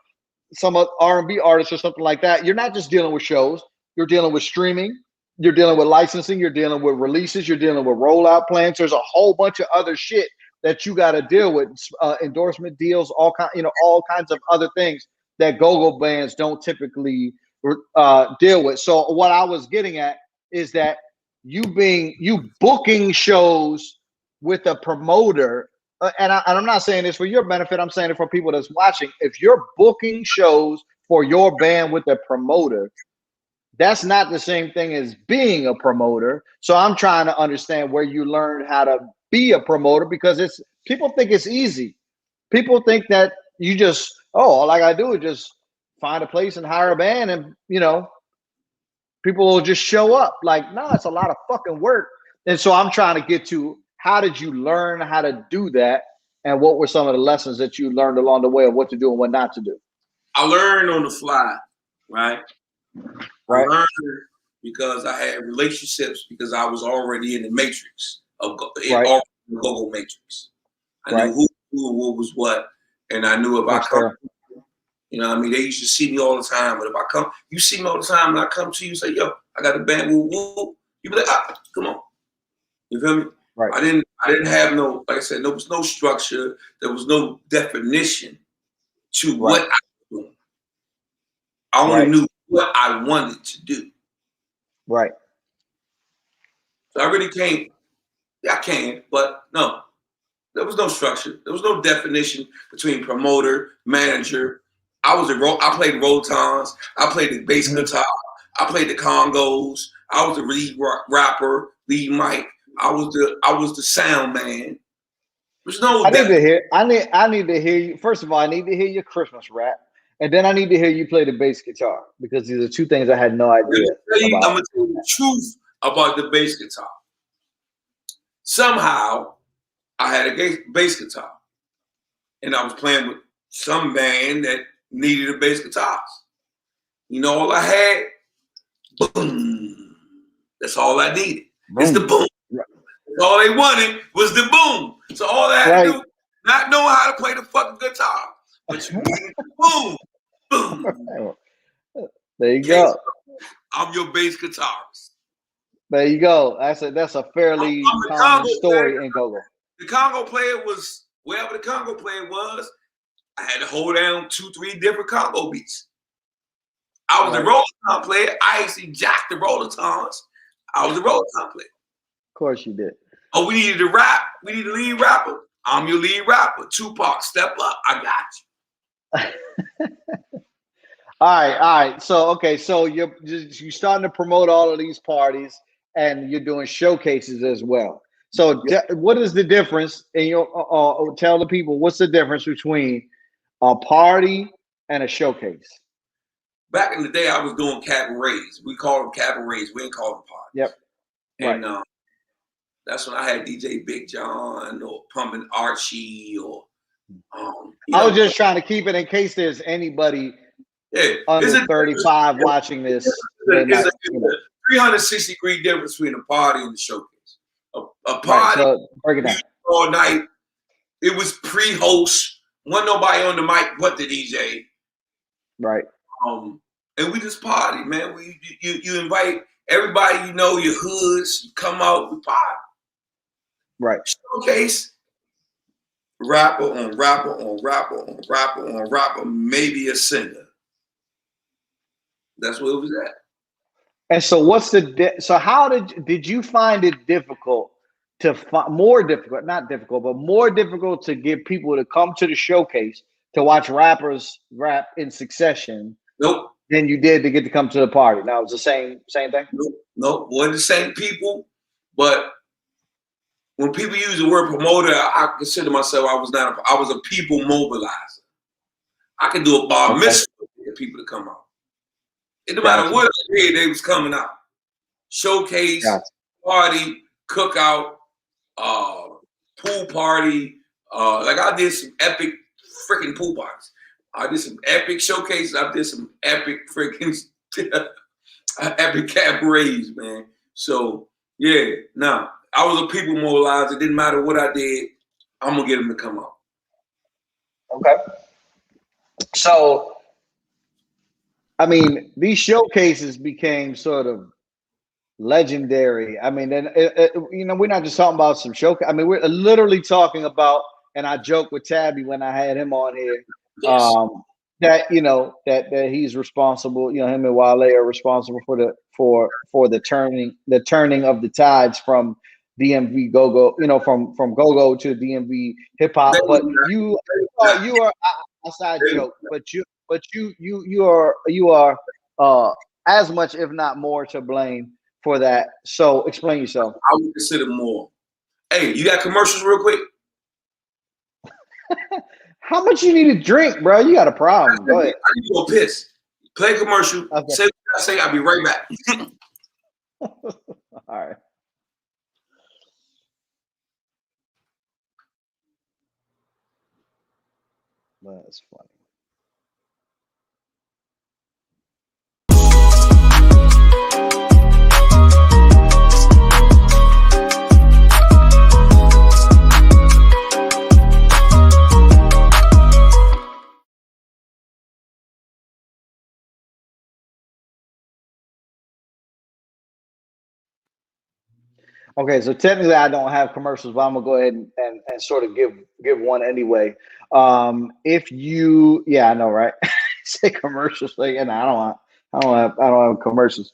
some R&B artist or something like that, you're not just dealing with shows. You're dealing with streaming. You're dealing with licensing. You're dealing with releases. You're dealing with rollout plans. There's a whole bunch of other shit that you got to deal with, endorsement deals, all kinds of other things that go-go bands don't typically deal with. So what I was getting at is that you booking shows with a promoter, and I'm not saying this for your benefit. I'm saying it for people that's watching. If you're booking shows for your band with a promoter, that's not the same thing as being a promoter. So I'm trying to understand where you learned how to be a promoter, because people think it's easy. People think that you just, all I gotta do is just find a place and hire a band, and people will just show up. Like, no, it's a lot of fucking work. And so I'm trying to get to, how did you learn how to do that? And what were some of the lessons that you learned along the way of what to do and what not to do? I learned on the fly, right? I learned because I had relationships, because I was already in the matrix of the go-go matrix. I knew who and what was what, and I knew if I come, you know what I mean? They used to see me all the time, but if I come, you see me all the time, and I come to you and say, yo, I got a band, woo, woo. You be like, come on. You feel me? Right. I didn't have no, like I said, there was no structure. There was no definition to what I was doing. I only knew what I wanted to do. Right. So I really came, but no, there was no structure. There was no definition between promoter, manager. I played roll tones. I played the bass guitar. I played the congos. I was the lead rapper, lead mic. I was the sound man. There's no. I need to hear you. First of all, I need to hear your Christmas rap, and then I need to hear you play the bass guitar, because these are two things I had no idea about. I'm gonna tell you the truth about the bass guitar. Somehow, I had a bass guitar, and I was playing with some band that needed a bass guitar. You know, all I had, boom. That's all I needed. Boom. It's the boom. Right. All they wanted was the boom. So all I had to do, not know how to play the fucking guitar, but you needed the boom. Boom. There you go. I'm your bass guitarist. There you go. That's a fairly common story in Gogo. The Congo player was wherever the Congo player was. I had to hold down 2-3 different Congo beats. I was a Rollaton player. I actually jacked the Rollatons. I was a Rollaton player. Of course you did. Oh, we needed to rap. We need a lead rapper. I'm your lead rapper. Tupac, step up. I got you. All right. So, okay. So you're starting to promote all of these parties, and you're doing showcases as well. So what is the difference in your, tell the people, what's the difference between a party and a showcase? Back in the day, I was doing cabarets. We called them cabarets. We didn't call them parties. Yep. And that's when I had DJ Big John or Pumpin' Archie or. I was just trying to keep it in case there's anybody under 35 watching this. It's a 360-degree difference between a party and a showcase. A party, break it down. All night. It was pre-host. Wasn't nobody on the mic but the DJ. Right. And we just party, man. You invite everybody you know, your hoods. You come out, we party. Right. Showcase. Rapper on rapper on rapper on rapper on rapper. Maybe a singer. That's what it was at. And so, what's so how did you find it difficult to more difficult to get people to come to the showcase to watch rappers rap in succession? Nope. Than you did to get to come to the party. Now it's the same thing. Nope. We're the same people, but when people use the word promoter, I consider myself I was a people mobilizer. I could do a bar mitzvah to get people to come out. It no matter what I did, they was coming out. Showcase, party, cookout, pool party. Like I did some epic freaking pool parties. I did some epic showcases. I did some epic freaking epic cabarets, man. So yeah, I was a people mobilizer. It didn't matter what I did. I'm gonna get them to come out. Okay. So, I mean, these showcases became sort of legendary. I mean, and we're not just talking about some showcase. I mean, we're literally talking about, and I joke with Tabby when I had him on here, that that he's responsible. Him and Wale are responsible for the turning of the tides from DMV go-go, from go-go to DMV hip hop. But you are outside joke, but you are as much, if not more, to blame for that. So explain yourself. I would consider more. Hey, you got commercials real quick? How much you need to drink, bro? You got a problem. Go ahead. I need to go piss. Play a commercial. Okay. Say what I say. I'll be right back. All right. That's funny. Okay, so technically I don't have commercials, but I'm gonna go ahead and sort of give one anyway. If you, I know, right? Say commercials, and I don't have commercials,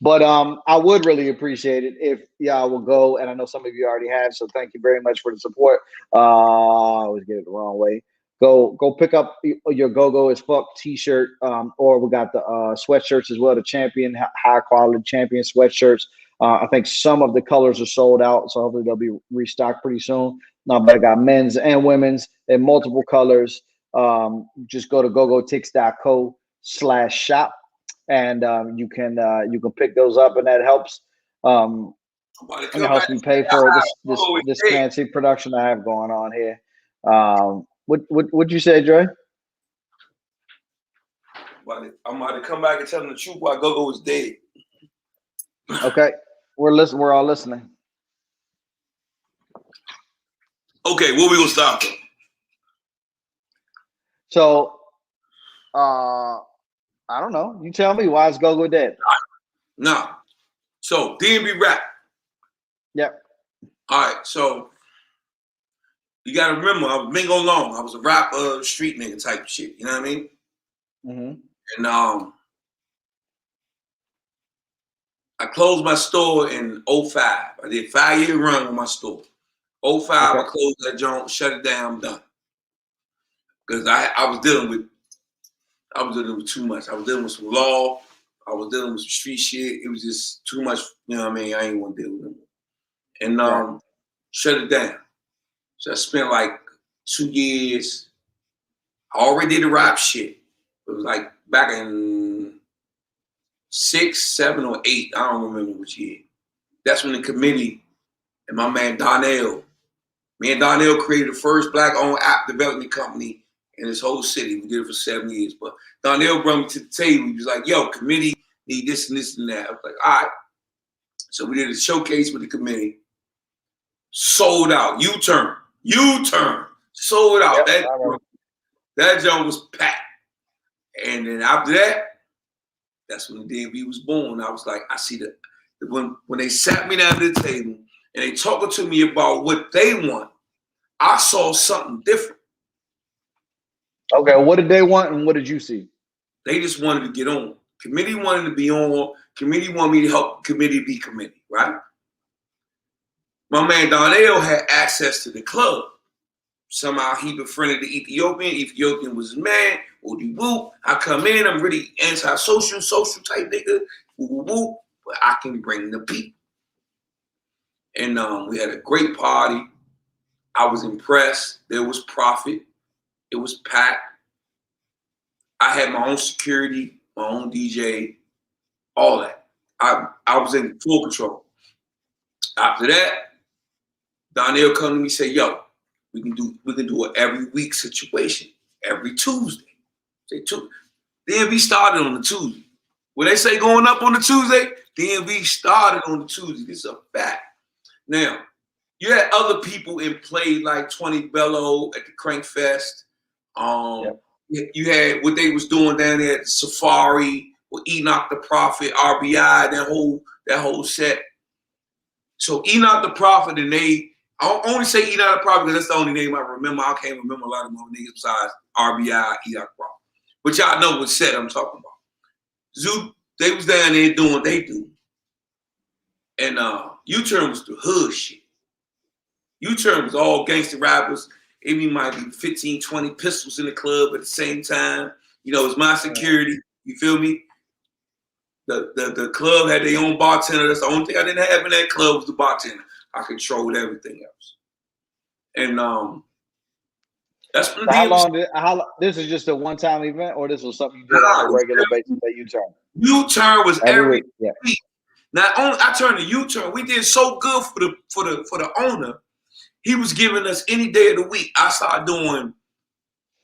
but I would really appreciate it if y'all will go, and I know some of you already have, so thank you very much for the support. I always get it the wrong way. Go pick up your Go as Fuck t-shirt, or we got the sweatshirts as well, the champion, high quality champion sweatshirts. I think some of the colors are sold out, so hopefully they'll be restocked pretty soon. But I got men's and women's in multiple colors. Just go to gogotalx.co/shop, and you can pick those up, and that helps. And it helps me pay for this fancy production I have going on here. What you say, Dre? I'm about to come back and tell them the truth why Gogo was dead. Okay, we're all listening. Okay, where we gonna stop them? So, I don't know. You tell me, why is Gogo dead? No. So DMB rap. Yep. All right. So you gotta remember, I was Mingo Long. I was a rapper, street nigga type of shit. You know what I mean? Mm-hmm. And I closed my store in 05. I did 5-year run with my store. 05, okay. I closed that joint, shut it down, I'm done. Because I was dealing with too much. I was dealing with some law. I was dealing with some street shit. It was just too much. You know what I mean? I ain't want to deal with them. And shut it down. So I spent like 2 years. I already did the rap shit. It was like back in 6, 7, or 8. I don't remember which year. That's when the committee and my man Donnell, me and Donnell created the first black-owned app development company in this whole city. We did it for 7 years. But Donnell brought me to the table. He was like, yo, committee need this and this and that. I was like, all right. So we did a showcase with the committee. Sold out. U-turn. Sold out. Yep, that joint was packed. And then after that, that's when the DMV was born. I was like, I see that when they sat me down at the table and they talking to me about what they want, I saw something different. Okay, what did they want and what did you see? They just wanted to get on. Committee wanted to be on. Committee wanted me to help committee be committee, right? My man Donnell had access to the club. Somehow he befriended the Ethiopian. Ethiopian was his man. Woody woo. I come in, I'm really anti-social, social type nigga. Woo woo. But I can bring the people. And we had a great party. I was impressed. There was profit. It was packed. I had my own security, my own DJ, all that. I was in full control. After that, Donnell come to me and say, yo, we can do an every week situation, every Tuesday. Say Tuesday. DMV started on the Tuesday. When they say going up on the Tuesday, DMV started on the Tuesday. This is a fact. Now, you had other people in play like 20 Bello at the Crank Fest. You had what they was doing down there at the Safari with Enoch the Prophet, RBI, that whole set. So Enoch the Prophet, and I only say Enoch the Prophet because that's the only name I remember. I can't remember a lot of more niggas besides RBI, Enoch the Prophet. But y'all know what set I'm talking about. Zoo, they was down there doing what they do. And U-Turn was the hood shit. U-Turn was all gangster rappers. It might be 15, 20 pistols in the club at the same time. You know, it's my security. You feel me? The club had their own bartender. That's the only thing I didn't have in that club was the bartender. I controlled everything else. And that's when this is just a one-time event, or this was something you did on a regular basis at U-Turn? U-Turn was every week. Not only I turned to U-Turn, we did so good for the owner. He was giving us any day of the week. I started doing,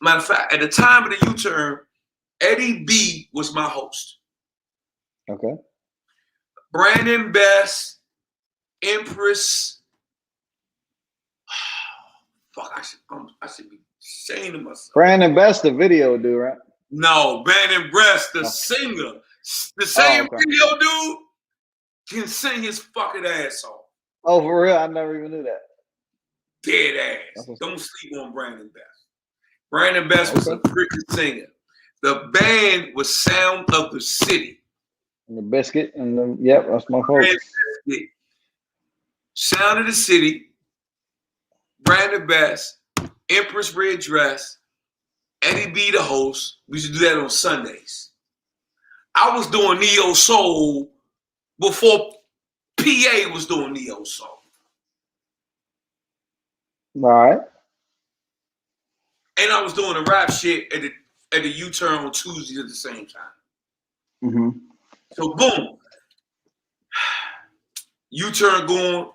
matter of fact, at the time of the U-Turn, Eddie B was my host. Okay. Brandon Best, Empress. Fuck, I should be saying to myself. Brandon Best, the video dude, right? No, Brandon Best, the singer. The same video dude can sing his fucking ass off. Oh, for real? I never even knew that. Dead ass. Don't sleep on Brandon Best. Brandon Best was a freaking singer. The band was Sound of the City. And the Biscuit, and yep, that's my focus. Sound of the City, Brandon Best, Empress Red Dress, Eddie B the host. We used to do that on Sundays. I was doing Neo Soul before PA was doing Neo Soul. All right. And I was doing the rap shit at the U-turn on Tuesdays at the same time. Mm-hmm. So boom. U-turn going.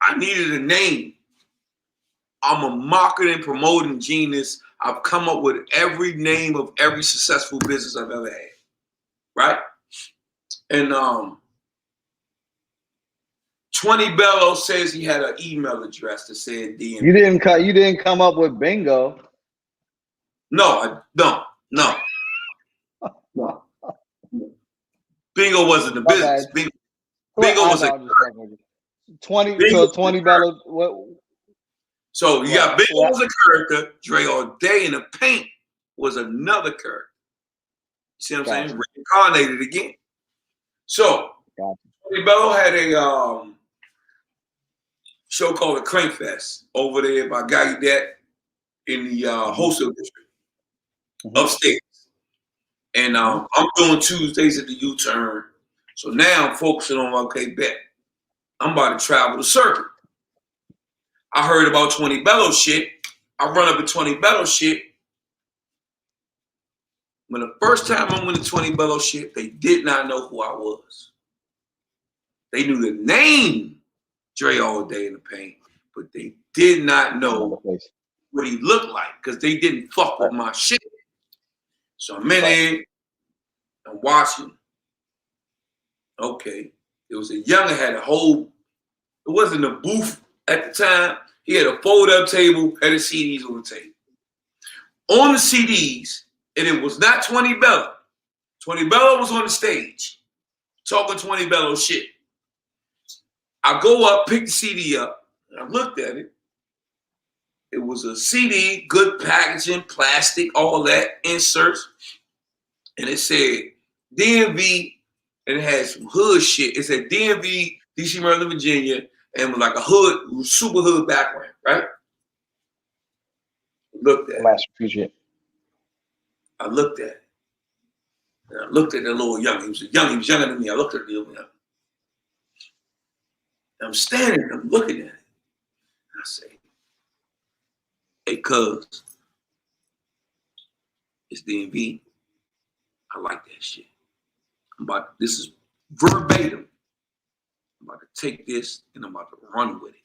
I needed a name. I'm a marketing, promoting genius. I've come up with every name of every successful business I've ever had. Right? And 20 Bello says he had an email address that said DM. You didn't come up with bingo. No. Bingo wasn't the business. Bingo was a 20. So 20 Bello. What? So you got Bingo was a character. Dre All Day in the Paint was another character. You see what I'm saying? Reincarnated again. So 20 Bello had a show called the Crank Fest over there by Gallaudet in the wholesale district upstairs. And I'm doing Tuesdays at the U-turn. So now I'm focusing on, okay, bet. I'm about to travel the circuit. I heard about 20 Bello shit. I run up at 20 Bello shit. When the first time I went to 20 Bello shit, they did not know who I was. They knew the name Dre All Day in the Paint, but they did not know what he looked like because they didn't fuck with my shit. So I'm in there, I'm watching. Okay. It was a younger, had a whole, it wasn't a booth at the time. He had a fold-up table, had his CDs on the table. On the CDs, and it was not 20 Bello. 20 Bello was on the stage, talking 20 Bello shit. I go up, pick the CD up, and I looked at it. It was a CD, good packaging, plastic, all that, inserts. And it said DMV, and it had some hood shit. It said DMV, DC, Maryland, Virginia, and with like a hood, super hood background, right? Looked at it. I looked at it. And I looked at the little young. He was younger than me. I looked at the little young. I'm standing, I'm looking at it. I say, hey, cuz, it's DMV. I like that shit. This is verbatim. I'm about to take this and I'm about to run with it.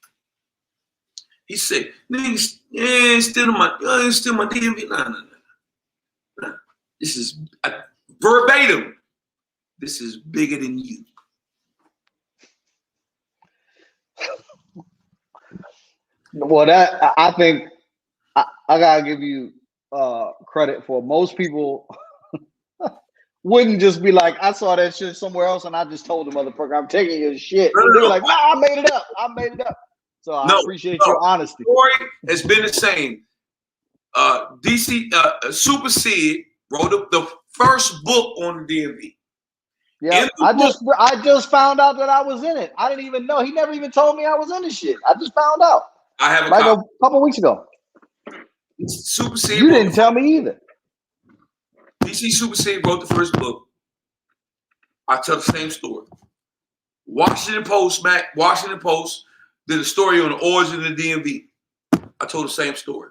He said, niggas, it's still my DMV. Nah. This is verbatim. This is bigger than you. Well, that I think I gotta give you credit for. Most people wouldn't just be like, I saw that shit somewhere else and I just told the motherfucker I'm taking your shit. They're like, nah, I made it up. So I appreciate your honesty. The story has been the same. DC Super Sid wrote up the first book on the DMV. Yeah, I just found out that I was in it. I didn't even know. He never even told me I was in the shit. I just found out. I have a couple weeks ago. Super Sid. You didn't tell me either. DC Super Sid wrote the first book. I tell the same story. Washington Post did a story on the origin of the DMV. I told the same story.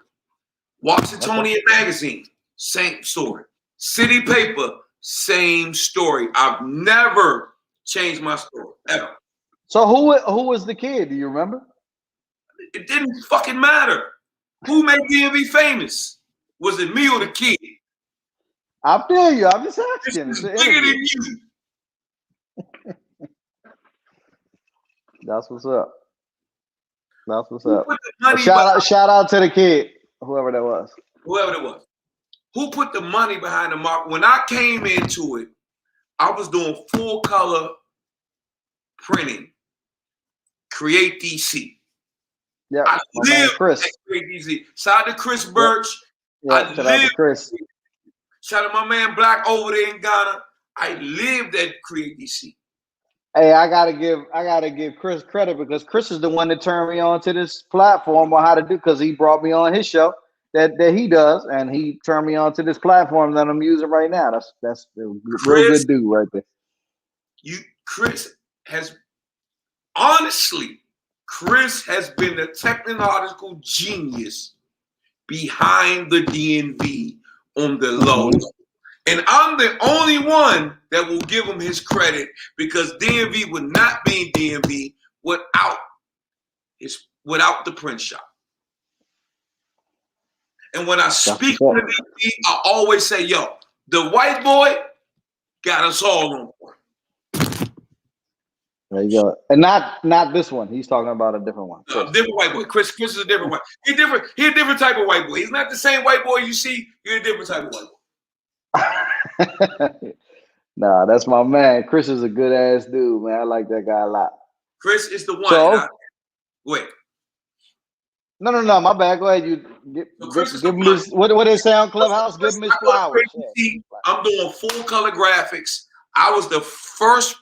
Washingtonian Magazine, same story. City Paper, same story. I've never changed my story, ever. So who was the kid? Do you remember? It didn't fucking matter. Who made DMV famous? Was it me or the kid? I feel you. I'm just asking. This is bigger than you. That's what's up. Shout out to the kid, whoever that was. Who put the money behind the market? When I came into it, I was doing full color printing. Create DC. Yeah, I lived Chris. at Create DC. Shout out to Chris Birch. Yeah, shout out to Chris. Shout out to my man Black over there in Ghana. I lived at Create DC. Hey, I gotta give Chris credit because Chris is the one that turned me on to this platform on how to do, because he brought me on his show that he does, and he turned me on to this platform that I'm using right now. That's a real good dude right there. Chris has honestly, Chris has been the technological genius behind the DMV on the low. And I'm the only one that will give him his credit, because DMV would not be DMV without the print shop. And when I speak on the DMV, I always say, yo, the white boy got us all on board. There you go. And not this one. He's talking about a different one. Different white boy. Chris is a different one. He's different. He's a different type of white boy. He's not the same white boy you see. He's a different type of white boy. Nah, that's my man. Chris is a good ass dude, man. I like that guy a lot. Chris is the one. So, wait. No, my bad. Go ahead. You give him his, what they say on Clubhouse? Give him his flowers. I'm doing full color graphics. I was the first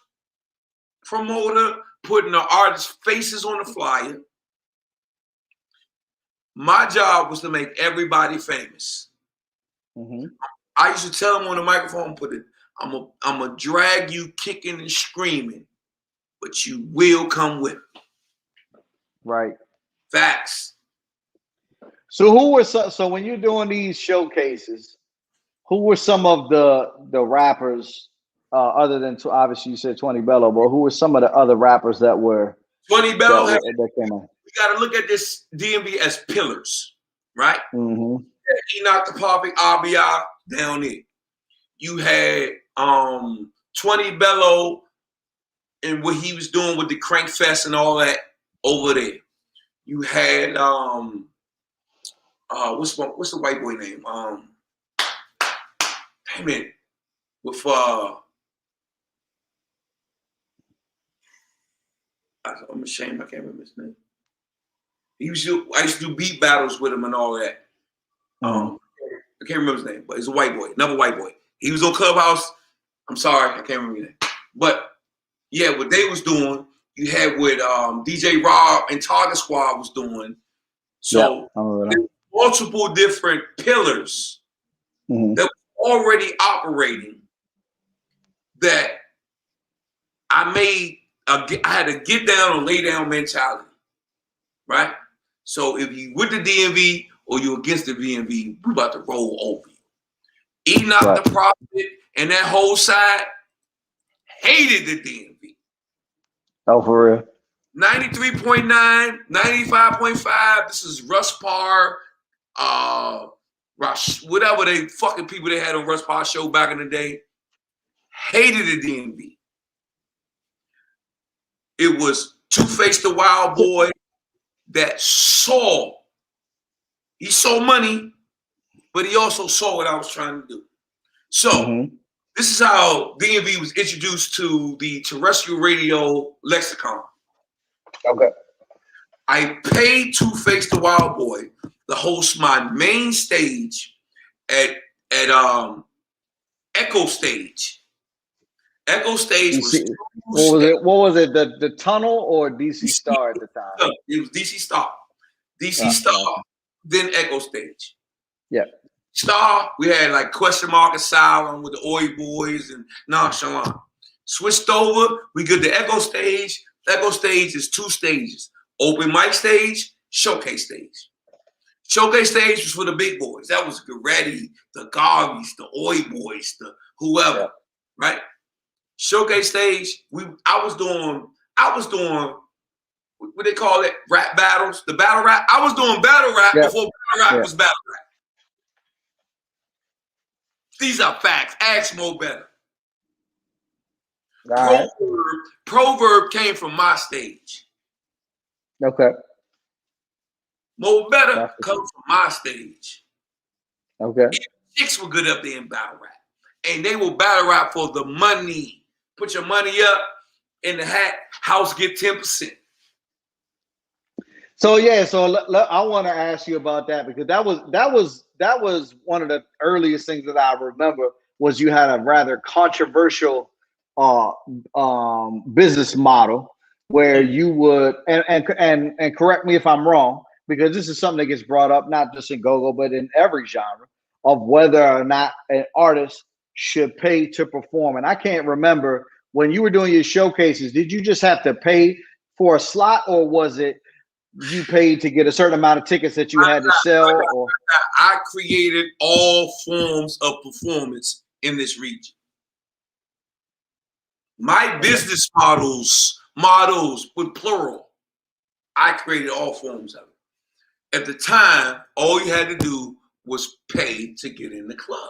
promoter putting the artists' faces on the flyer. My job was to make everybody famous. I used to tell them on the microphone, I'm gonna drag you kicking and screaming, but you will come with me. Right. Facts. So so when you're doing these showcases, who were some of the rappers, other than obviously you said 20 Bello, but who were some of the other rappers that were 20 Bello? That came on? We got to look at this DMV as pillars, right? Mm-hmm. Enoch the Prophet, Abia down there. You had 20 Bello and what he was doing with the Crank Fest and all that over there. You had what's the white boy name? Damn it, with I'm ashamed I can't remember his name. I used to do beat battles with him and all that. I can't remember his name, but he's a white boy, another white boy. He was on Clubhouse. I'm sorry, I can't remember his name. But yeah, what they was doing, you had what DJ Rob and Target Squad was doing. So there were multiple different pillars that were already operating that I had a get down or lay down mentality, right? So if you with the DMV or you against the DMV, we about to roll over you. Enoch the Prophet and that whole side hated the DMV. Oh, for real? 93.9, 95.5. This is Russ Parr, whatever they fucking people they had on Russ Parr show back in the day. Hated the DMV. It was Two-Face the Wild Boy that saw money, but he also saw what I was trying to do. So this is how DMV was introduced to the terrestrial radio lexicon. Okay. I paid Two-Face the Wild Boy to host my main stage at Echo Stage. Echo Stage was what was it? The Tunnel or DC Star at the time? It was DC Star. DC Star, then Echo Stage. Yeah. Star, we had like Question Mark Asylum with the Oi Boys and Nonchalant. Switched over, we get the Echo Stage. Echo Stage is 2 stages. Open mic stage, showcase stage. Showcase stage was for the big boys. That was Goretti, the Garveys, the Oi Boys, the whoever, right? Showcase stage, I was doing what they call it, rap battles, the battle rap. I was doing battle rap before battle rap was battle rap. These are facts. Ask Mo Better. Proverb came from my stage. Okay. Mo Better comes from my stage. Okay. And chicks were good up there in battle rap. And they will battle rap for the money. Put your money up in the hat, house get 10%. So I want to ask you about that, because that was one of the earliest things that I remember was you had a rather controversial business model where you would and correct me if I'm wrong, because this is something that gets brought up not just in go-go, but in every genre, of whether or not an artist should pay to perform. And I can't remember, when you were doing your showcases, did you just have to pay for a slot, or was it you paid to get a certain amount of tickets that you had to sell? I created all forms of performance in this region. My business models with plural, I created all forms of it. At the time, all you had to do was pay to get in the club.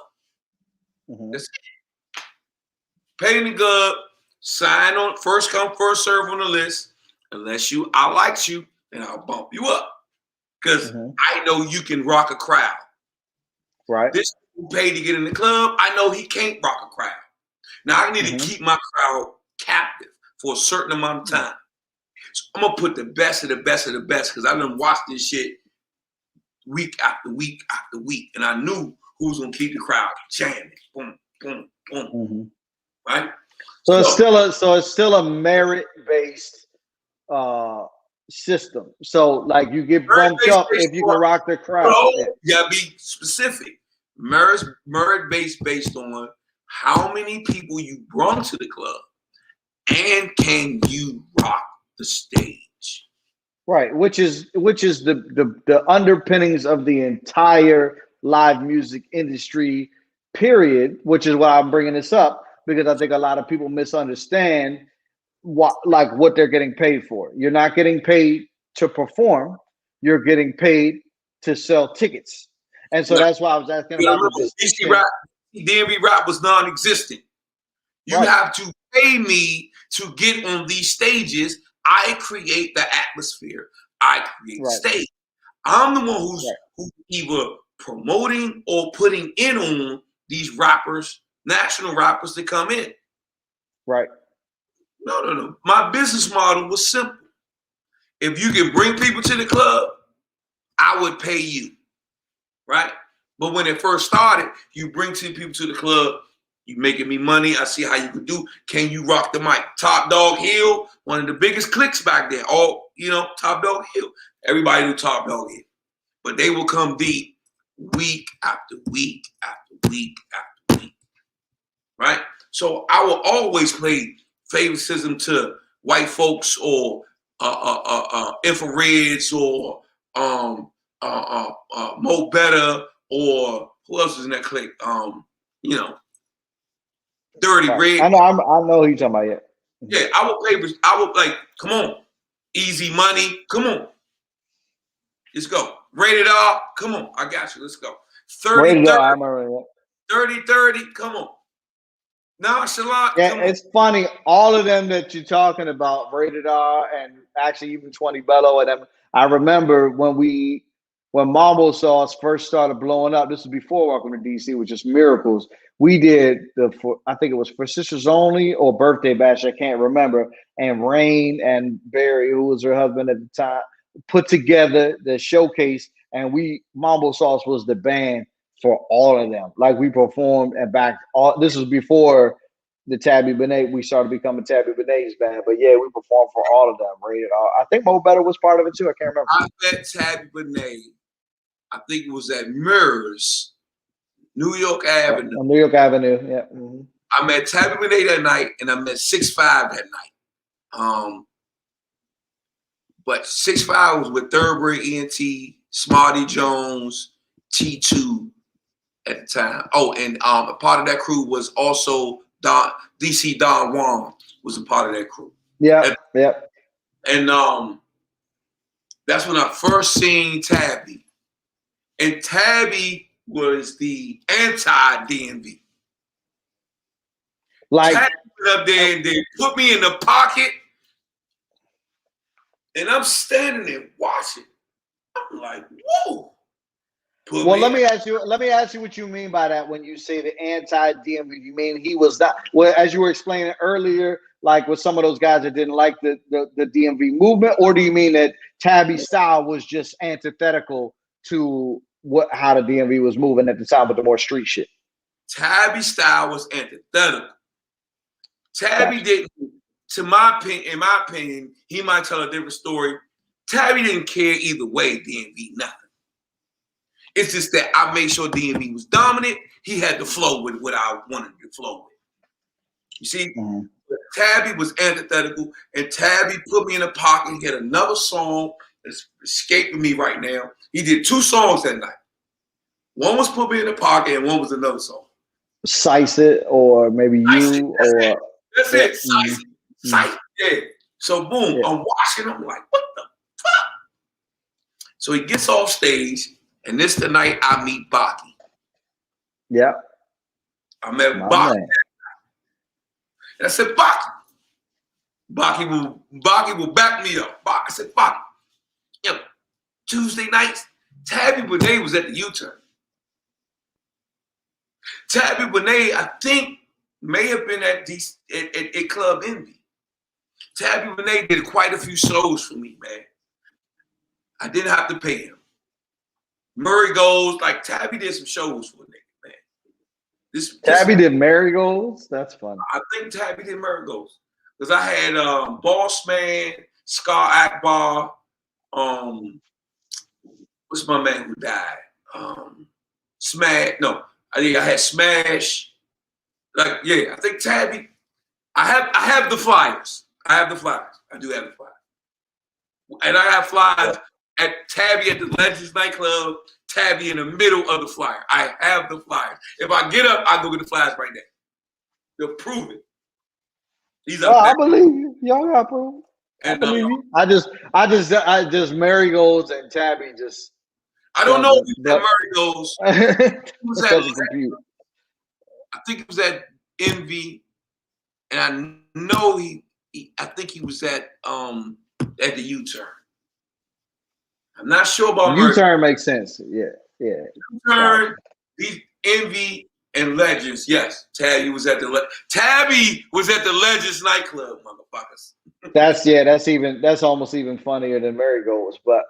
That's it. Pay in the club, sign on, first come, first serve on the list. Unless I like you, then I'll bump you up. Because I know you can rock a crowd. Right. This who paid to get in the club, I know he can't rock a crowd. Now I need to keep my crowd captive for a certain amount of time. So I'm gonna put the best of the best of the best, because I done watched this shit week after week after week, and I knew who was gonna keep the crowd jamming. Boom, boom, boom. Right. So it's still a merit-based system. So like you get bumped up if you can rock the crowd. You gotta be specific. Merit-based based on how many people you brought to the club, and can you rock the stage? Right, which is the underpinnings of the entire live music industry, period. Which is why I'm bringing this up, because I think a lot of people misunderstand what they're getting paid for. You're not getting paid to perform; you're getting paid to sell tickets. And so that's why I was asking about the distinction. DMV rap was non-existent. You have to pay me to get on these stages. I create the atmosphere. I create the stage. I'm the one who's either promoting or putting in on these rappers, national rappers, to come in. Right. No. My business model was simple. If you can bring people to the club, I would pay you. Right? But when it first started, you bring 2 people to the club, you making me money, I see how you can do. Can you rock the mic? Top Dog Hill, one of the biggest clicks back then. Top Dog Hill. Everybody knew Top Dog Hill. But they will come deep week after week after week after week. Right? So I will always play favoritism to white folks or infrareds or Mo Better, or who else is in that clique? Dirty Red. I know who you're talking about. Yeah, I would like, come on, Easy Money, come on, let's go. Rated R, come on, I got you. Let's go. 30 30, come on. Nonchalant. Yeah, it's funny. All of them that you're talking about, Rated R, and actually even 20 Bello and them. I remember when Mambo Sauce first started blowing up. This was before Welcome to DC, which is Miracles. We did I think it was For Sisters Only or Birthday Bash, I can't remember. And Rain and Barry, who was her husband at the time, put together the showcase, and Mambo Sauce was the band for all of them. Like, we performed and backed all. This was before the Tabby Benet. We started becoming Tabby Benet's band, but yeah, we performed for all of them. Rated R. I think Mo Better was part of it too. I can't remember. I met Tabby Benet. I think it was at Mirrors, New York Avenue. New York Avenue, yeah. I met Tabby Benet that night, and I met 6'5" that night. But 6'5" was with Thurberry ENT, Smarty Jones, T2 at the time. Oh, and a part of that crew was also DC Don Juan was a part of that crew. Yeah. And that's when I first seen Tabby. And Tabby was the anti-DMV. Like, Tabby went up there and they put me in the pocket, and I'm standing there watching. I'm like, whoa. Let me ask you what you mean by that when you say the anti-DMV. You mean he was that? Well, as you were explaining earlier, like with some of those guys that didn't like the DMV movement, or do you mean that Tabby's style was just antithetical to how the DMV was moving at the time with the more street shit? Tabby's style was antithetical. Tabby didn't, in my opinion, he might tell a different story. Tabby didn't care either way, DMV, nothing. It's just that I made sure DMV was dominant. He had to flow with what I wanted to flow with. You see, Tabby was antithetical, and Tabby put me in a pocket. He had another song that's escaping me right now. He did 2 songs that night. One was Put Me in the Pocket, and one was another song. Sice It, or maybe You, or that's it. Sice It. Sice It. Yeah. So boom, I'm watching. I'm like, what the fuck? So he gets off stage, and this the night I meet Baki. Yeah. I met Baki. And I said, Baki. Baki will back me up. I said, Baki. Yo, Tuesday nights, Tabby Bonet was at the U-turn. Tabby Bonet, I think, may have been at Club Envy. Tabby Bonet did quite a few shows for me, man. I didn't have to pay him. Marigolds, like Tabby did some shows for a nigga, man. Tabby did Marigolds? That's fun. I think Tabby did Marigolds. Because I had Boss Man, Scar Akbar, what's my man who died? Smash. No, I think I had Smash. Like, yeah, I think Tabby. I have the flyers. I do have the flyers. And I have flyers at Tabby at the Legends nightclub, Tabby in the middle of the flyer. I have the flyers. If I get up, I go get the flyers right there. They'll prove it. He's up there. I believe you. Y'all got proof. I believe you. I just Marigolds and Tabby just. I don't know if he had Marigolds. I think it was at Envy, and I know I think he was at the U-turn. I'm not sure about U-turn makes sense. Yeah. U-turn, Envy, and Legends. Yes, Tabby was at the Legends nightclub, motherfuckers. That's almost even funnier than Marigolds, but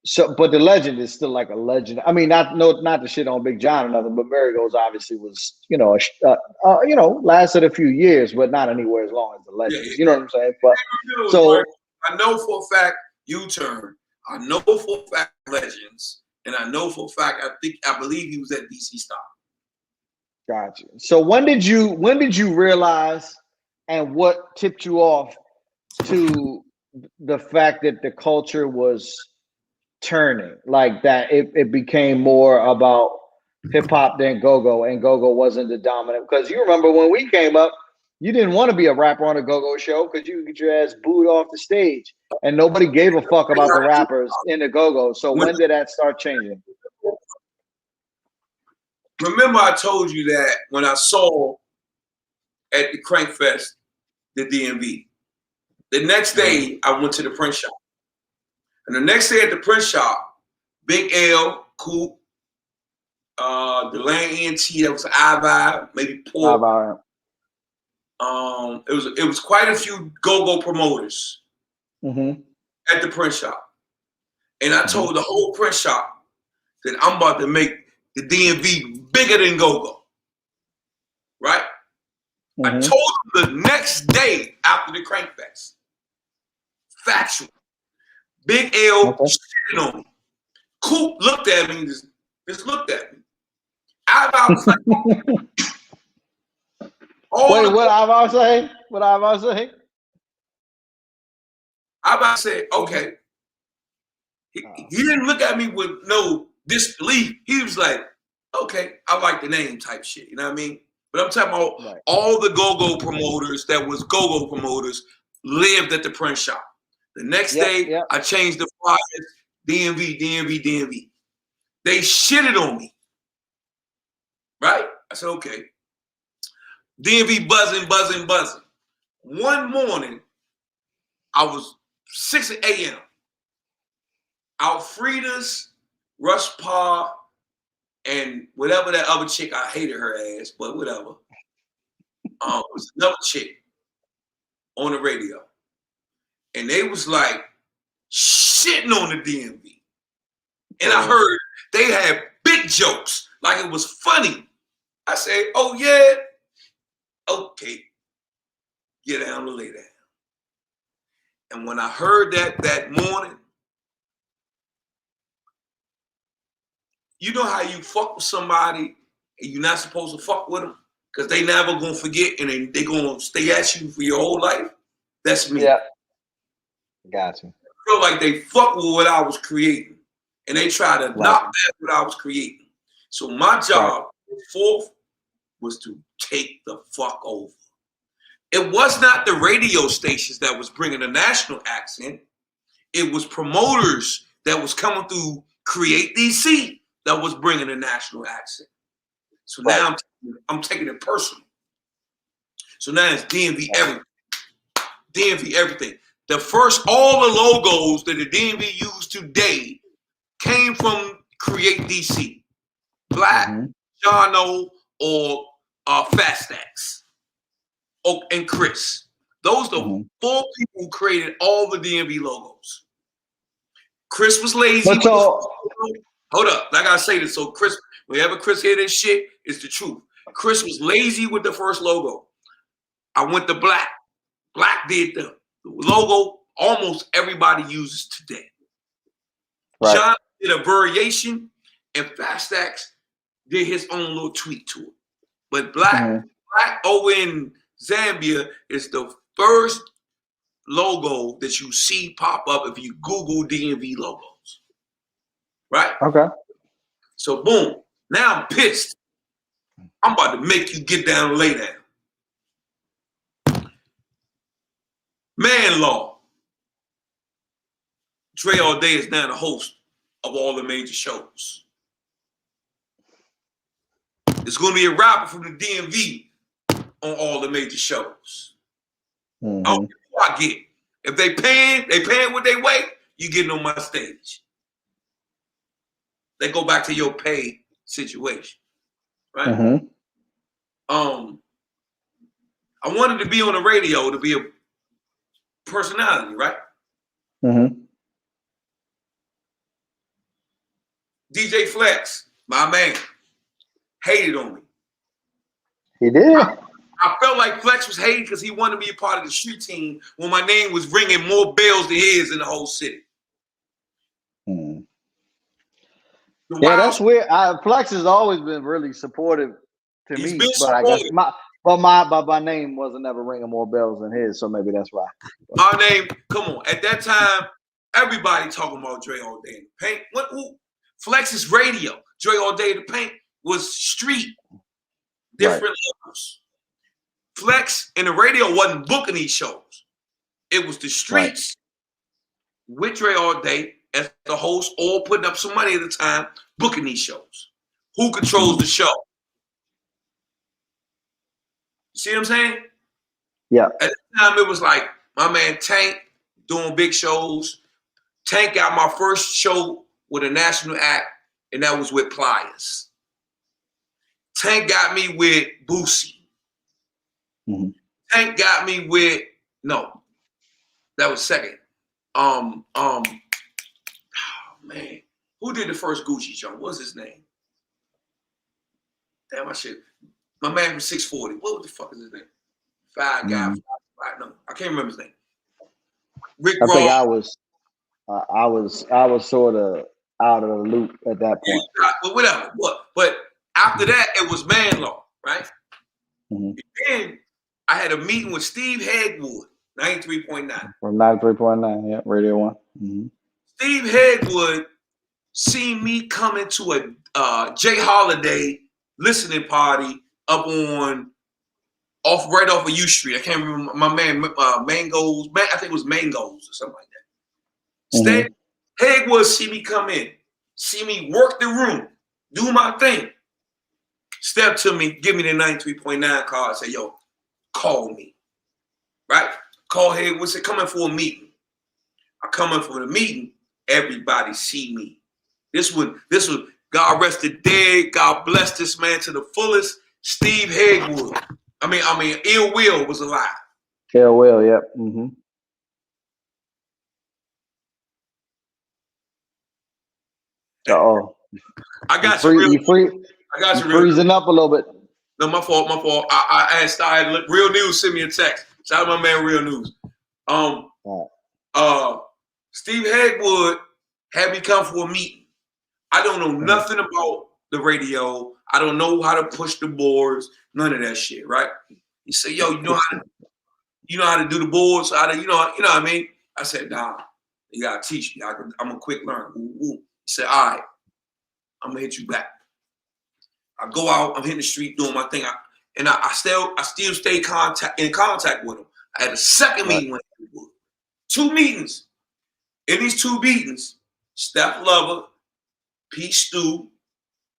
the Legend is still like a legend. I mean, not to shit on Big John or nothing, but Marigolds obviously was, lasted a few years, but not anywhere as long as the Legends. Yeah. You know what I'm saying? But I know for a fact U-turn. I know for a fact Legends, and I know for a fact I believe he was at DC Stop. Gotcha. So when did you realize, and what tipped you off to the fact that the culture was turning, like that it became more about hip hop than go-go, and go-go wasn't the dominant? Because you remember when we came up, you didn't want to be a rapper on a go-go show because you get your ass booed off the stage, and nobody gave a fuck about the rappers in the go-go. So when did that start changing? Remember I told you that when I saw at the Crank Fest, the DMV, the next day I went to the print shop. And the next day at the print shop, Big L, Coop, Delaney ENT, that was I-Vibe, maybe Paul. It was quite a few go-go promoters at the print shop. And I told the whole print shop that I'm about to make the DMV bigger than go-go. Right? I told them the next day after the Crank Fest. Factual. Big L shitting on me. Coop looked at me and just looked at me. I was like, what I about to say? What I about to say? I about to say, okay. He didn't look at me with no disbelief. He was like, okay, I like the name type shit. You know what I mean? But I'm talking about all the go-go promoters that was go-go promoters lived at the print shop. The next day, I changed the flyers, DMV. They shitted on me. Right? I said, okay. DMV buzzing. One morning, I was 6 a.m. Alfreda's, Rush Pa, and whatever that other chick, I hated her ass, but whatever. It was another chick on the radio. And they was like shitting on the DMV. And I heard they had big jokes, like it was funny. I said, oh yeah? Okay. Get down to lay down. And when I heard that morning, you know how you fuck with somebody and you're not supposed to fuck with them because they never gonna forget and they gonna stay at you for your whole life? That's me. Yeah. Gotcha. I feel like they fuck with what I was creating and they try to knock back what I was creating. So my job, fourth, was to take the fuck over. It was not the radio stations that was bringing a national accent. It was promoters that was coming through Create DC that was bringing a national accent. So now I'm taking it personal. So now it's DMV everything. DMV everything. The first, all the logos that the DMV used today came from Create DC. Black, Jono, or Fastax. Oh, and Chris. Those are the 4 people who created all the DMV logos. Chris was lazy. Hold up, I gotta say this. So Chris, whenever Chris hear this shit, it's the truth. Chris was lazy with the first logo. I went to Black. Black did the logo almost everybody uses today. Right. John did a variation, and Fastax did his own little tweak to it. But Black over in Zambia is the first logo that you see pop up if you Google DMV logos. Right? Okay. So boom. Now I'm pissed. I'm about to make you get down and lay down. Man Law. Dre All Day is now the host of all the major shows. There's going to be a rapper from the DMV on all the major shows. I don't care what I get. If they paying what they weigh, you getting on my stage. They go back to your pay situation, right? I wanted to be on the radio to be a personality, right? DJ Flex, my man, hated on me. He did. I felt like Flex was hating because he wanted to be a part of the street team when my name was ringing more bells than his in the whole city. Yeah, that's weird. Flex has always been really supportive to me, but I guess my name wasn't ever ringing more bells than his, so maybe that's why. My name, come on. At that time, everybody talking about Dre All Day in the Paint. Who? Flex's radio, Dre All Day in the Paint, was street, different levels. Flex and the radio wasn't booking these shows. It was the streets with Dre All Day as the host, all putting up some money at the time, booking these shows. Who controls the show? See what I'm saying? Yeah. At the time, it was like my man Tank doing big shows. Tank got my first show with a national act, and that was with Pliers. Tank got me with Boosie. Tank got me with that was second. Oh man, who did the first Gucci joint? What's his name? Damn, my shit. My man from 640. What the fuck is his name? Five guy. No, I can't remember his name. Rick Ross. I think I was sort of out of the loop at that point. Well, whatever. But after that, it was Man Law, right? And then I had a meeting with Steve Hegwood, 93.9. From 93.9, yeah, Radio 1. Steve Hegwood seen me coming to a Jay Holiday listening party up right off of U Street. I can't remember my man Mangoes. I think it was Mangoes or something like that. Hegwood see me come in, see me work the room, do my thing. Step to me, give me the 93.9 card, say, yo, call me. Right? Call Hegwood, say, come in for a meeting. I come in for the meeting, everybody see me. This was God rest the dead, God bless this man to the fullest. Steve Hegwood. I mean, Ill Will was alive. Ill Will, yep. Uh-oh. I got you. I got you freezing up a little bit. No, my fault. I asked Real News sent me a text. Shout out my man Real News. Steve Hegwood had me come for a meeting. I don't know nothing about the radio. I don't know how to push the boards. None of that shit, right? He said, yo, you know how to do the boards? How to, you know what I mean? I said, nah, you gotta teach me. I'm a quick learner. He said, all right, I'm gonna hit you back. I go out, I'm hitting the street doing my thing. I still stay in contact with him. I had a second meeting with him. 2 meetings. In these 2 meetings, Steph Lover, Pete Stew,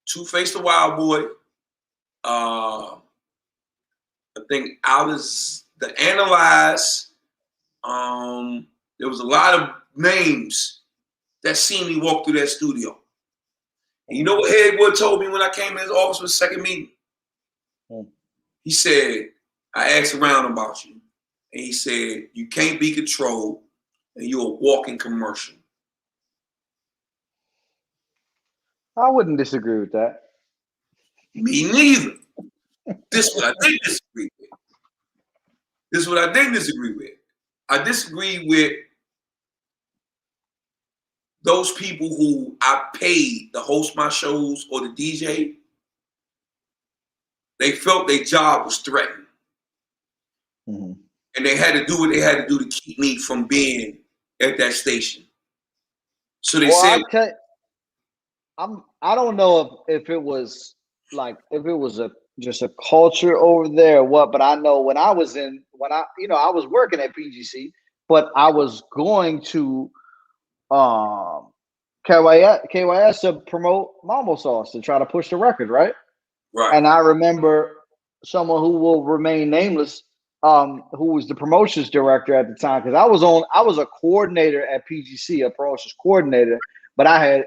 Two-Face the Wild Boy, I think Alice the Analyze. There was a lot of names that seen me walk through that studio. And you know what Headwood told me when I came in his office for the second meeting? He said, I asked around about you. And he said, you can't be controlled and you're a walking commercial. I wouldn't disagree with that. Me neither. This is what I did disagree with. This is what I didn't disagree with. I disagree with those people who I paid to host my shows or the DJ. They felt their job was threatened. Mm-hmm. And they had to do what they had to do to keep me from being at that station. So they said, I don't know if it was just a culture over there or what, but I know when I was working at PGC, but I was going to KYS to promote Mambo Sauce to try to push the record, right? Right. And I remember someone who will remain nameless, who was the promotions director at the time, because I was a coordinator at PGC, a promotions coordinator, but I had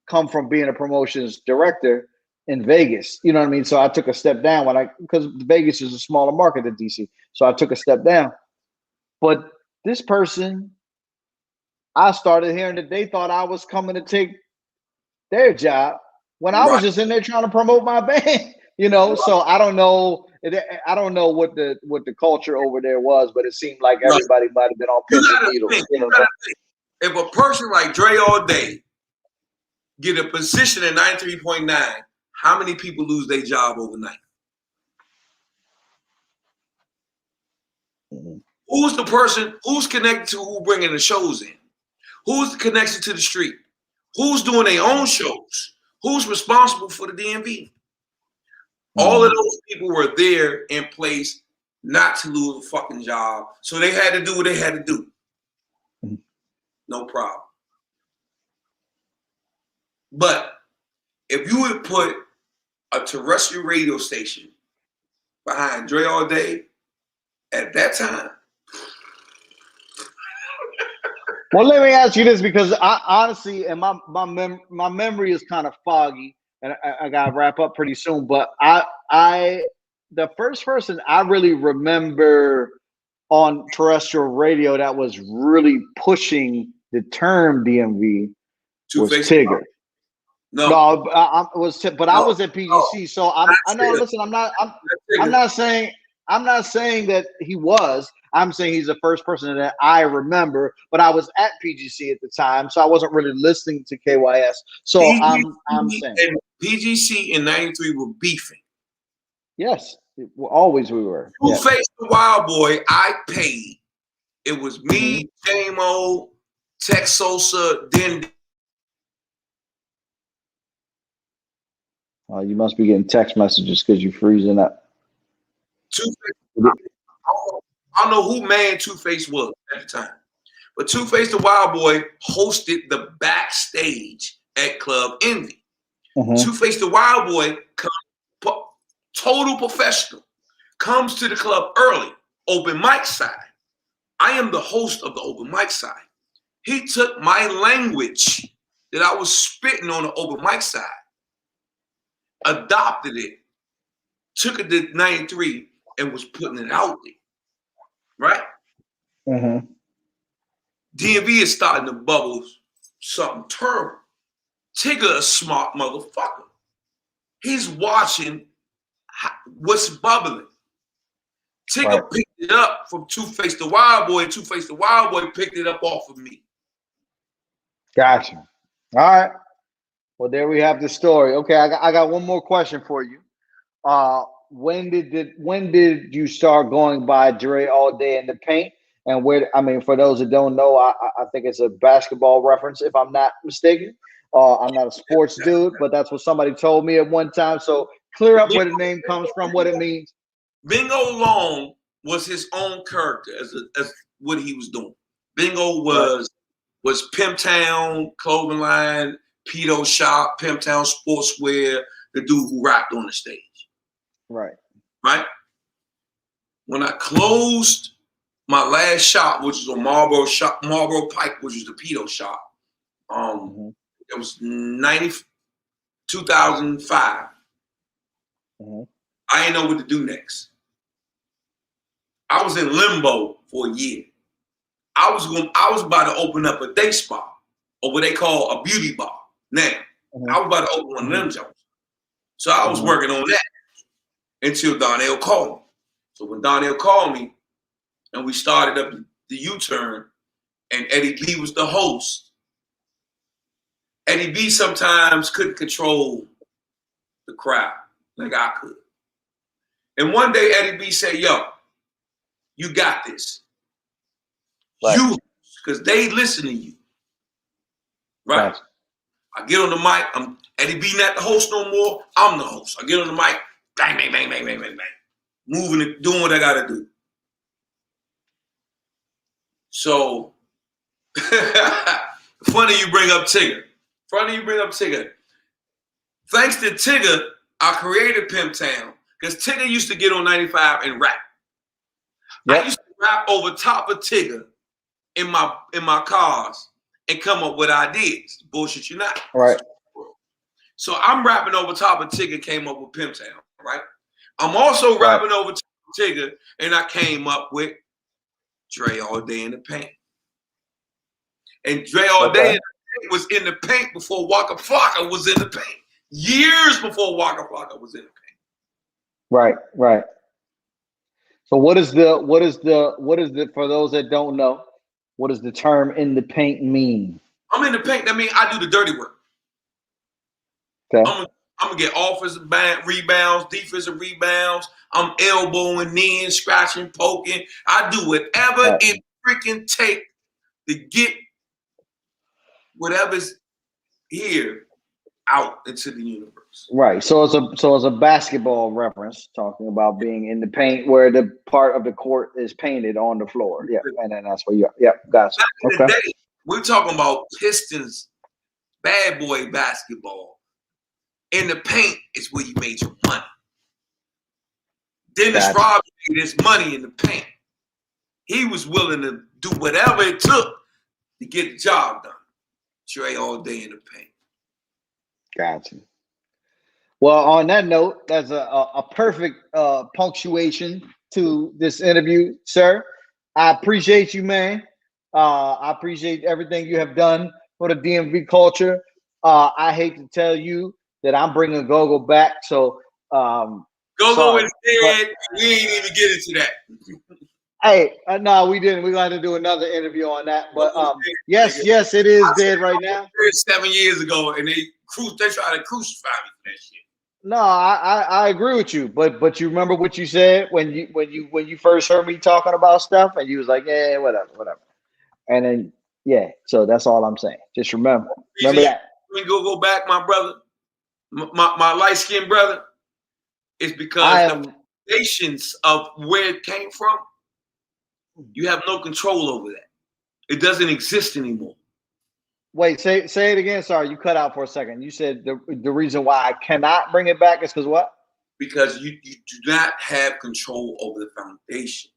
come from being a promotions director in Vegas. You know what I mean? So I took a step down because Vegas is a smaller market than DC. So I took a step down. But this person, I started hearing that they thought I was coming to take their job when I was just in there trying to promote my band, So I don't know what the culture over there was, but it seemed like everybody might have been on pins and needles. If a person like Dre All Day get a position at 93.9, how many people lose their job overnight? Mm-hmm. Who's the person? Who's connected to who bringing the shows in? Who's the connection to the street? Who's doing their own shows? Who's responsible for the DMV? Mm-hmm. All of those people were there in place not to lose a fucking job. So they had to do what they had to do. Mm-hmm. No problem. But if you would put a terrestrial radio station behind Dre All Day at that time. Well, let me ask you this, because I honestly, and my memory is kind of foggy, and I gotta wrap up pretty soon. But the first person I really remember on terrestrial radio that was really pushing the term DMV was Tigger. I was at PGC, so I know. Listen, I'm not saying that he was. I'm saying he's the first person that I remember, but I was at PGC at the time, so I wasn't really listening to KYS. So PGC, I'm saying PGC in '93 were beefing. Yes, always we were. Two-Face the Wild Boy, I paid. It was me, J-Mo, Tex Sosa, then. You must be getting text messages because you're freezing up. Two-Face, I don't know who man Two-Face was at the time, but Two-Face the Wild Boy hosted the backstage at Club Envy. Mm-hmm. Two-Face the Wild Boy, total professional, comes to the club early, open mic side. I am the host of the open mic side. He took my language that I was spitting on the open mic side, adopted it, took it to 93, and was putting it out there. Right? Mm-hmm. DMV is starting to bubble something terrible. Tigger, a smart motherfucker. He's watching what's bubbling. Tigger picked it up from Two-Face the Wild Boy, and Two-Face the Wild Boy picked it up off of me. Gotcha. All right. Well, there we have the story. Okay, I got one more question for you. When did you start going by Dre All Day in the Paint? And where, I mean, for those that don't know, I think it's a basketball reference, if I'm not mistaken. I'm not a sports dude, but that's what somebody told me at one time. So clear up where the name comes from, what it means. Bingo Long was his own character as what he was doing. Bingo was Pimptown clothing line, Pedo shop, Pimptown sportswear, the dude who rapped on the stage. Right. When I closed my last shop, which was a Marlboro Pike, which was the Pedo shop, it was 2005. I didn't know what to do next. I was in limbo for a year. I was about to open up a day spa, or what they call a beauty bar. Now, I was about to open one of them jobs. So I was working on that until Donnell called me. So when Donnell called me and we started up the U-turn and Eddie B was the host, Eddie B sometimes couldn't control the crowd like I could. And one day Eddie B said, yo, you got this. Right. You, because they listen to you. Right? I get on the mic. Eddie B not the host no more. I'm the host. I get on the mic. Bang, bang, bang, bang, bang, bang, bang. Moving it, doing what I got to do. So, funny you bring up Tigger. Thanks to Tigger, I created Pimptown because Tigger used to get on 95 and rap. Yep. I used to rap over top of Tigger in my cars and come up with ideas. Bullshit you not. Right. So I'm rapping over top of Tigger, came up with Pimptown, right? I'm also rapping over top of Tigger, and I came up with Dre All Day in the Paint. And Dre All Day in the Paint was in the paint before Waka Flocka was in the paint. Years before Waka Flocka was in the paint. Right. So what is the for those that don't know, what does the term in the paint mean? I'm in the paint. That means I do the dirty work. Okay. I'm gonna get offensive rebounds, defensive rebounds. I'm elbowing, kneeing, scratching, poking. I do whatever it freaking take to get whatever's here out into the universe. Right. So it's a basketball reference talking about being in the paint where the part of the court is painted on the floor. Yeah. And then that's where you are. Yeah, gotcha. Back in the day, we're talking about Pistons, bad boy basketball. In the paint is where you made your money. Dennis Rodman made his money in the paint. He was willing to do whatever it took to get the job done. Dre All Day in the paint. Gotcha. Well, on that note, that's a perfect punctuation to this interview, sir. I appreciate you, man. I appreciate everything you have done for the DMV culture. I hate to tell you that I'm bringing Gogo back. So Gogo is dead. We ain't even get into that. Hey, no, we didn't. We're going to do another interview on that. But yes, it is dead right now. 7 years ago, and they tried to crucify me for that shit. No, I agree with you. But you remember what you said when you first heard me talking about stuff, and you was like, yeah, whatever. And then so that's all I'm saying. Just remember that. When go back, my brother, my light-skinned brother, is because the foundations of where it came from, you have no control over that. It doesn't exist anymore. Wait, say it again. Sorry, you cut out for a second. You said the reason why I cannot bring it back is because what? Because you do not have control over the foundation.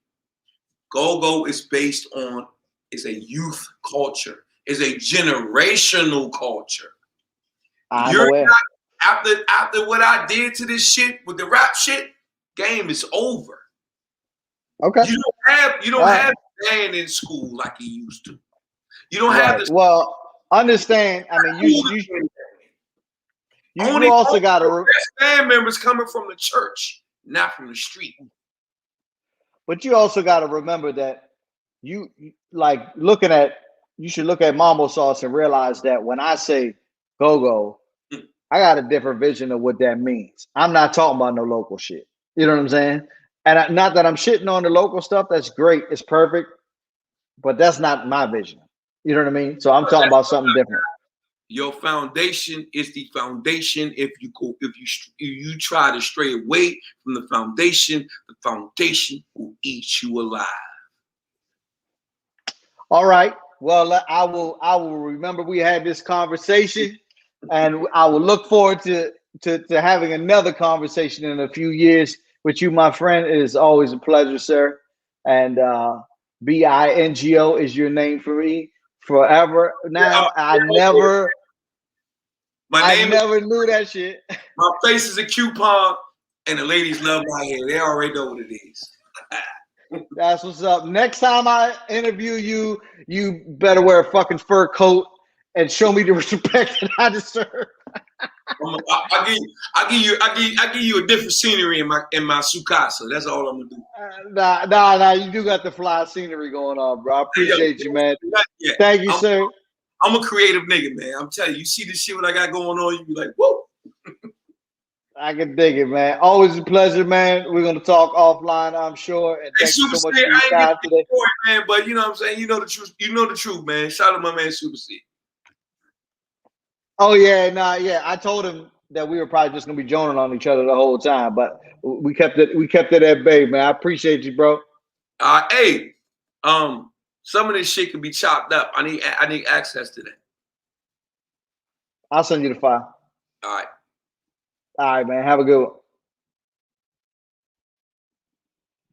Go-Go is based on, is a youth culture, is a generational culture. You're not, after what I did to this shit with the rap shit, game is over. Okay. You don't have band in school like you used to. You don't have this. Well, understand. I mean, you also got to band members coming from the church, not from the street. But you also got to remember that you should look at Mambo Sauce and realize that when I say Go-Go, I got a different vision of what that means. I'm not talking about no local shit. You know what I'm saying? And not that I'm shitting on the local stuff. That's great. It's perfect. But that's not my vision. You know what I mean? So I'm talking about something different. Your foundation is the foundation. If you try to stray away from the foundation will eat you alive. All right. Well, I will remember we had this conversation, and I will look forward to having another conversation in a few years with you, my friend. It is always a pleasure, sir. And BINGO is your name for me forever. Now I never knew that shit. My face is a coupon, and the ladies love my hair. They already know what it is. That's what's up. Next time I interview you, you better wear a fucking fur coat and show me the respect that I deserve. I give you a different scenery in my sukasa. That's all I'm gonna do. Nah. You do got the fly scenery going on, bro. I appreciate you, man. Thank you, sir. I'm a creative nigga, man. I'm telling you. You see this shit what I got going on, you be like, whoa. I can dig it, man. Always a pleasure, man. We're gonna talk offline, I'm sure. And thank you so much for your time today, man. But you know what I'm saying. You know the truth. You know the truth, man. Shout out to my man Super C. Oh yeah, yeah. I told him that we were probably just gonna be joining on each other the whole time, but we kept it at bay, man. I appreciate you, bro. Hey, some of this shit can be chopped up. I need access to that. I'll send you the file. All right. All right, man. Have a good one.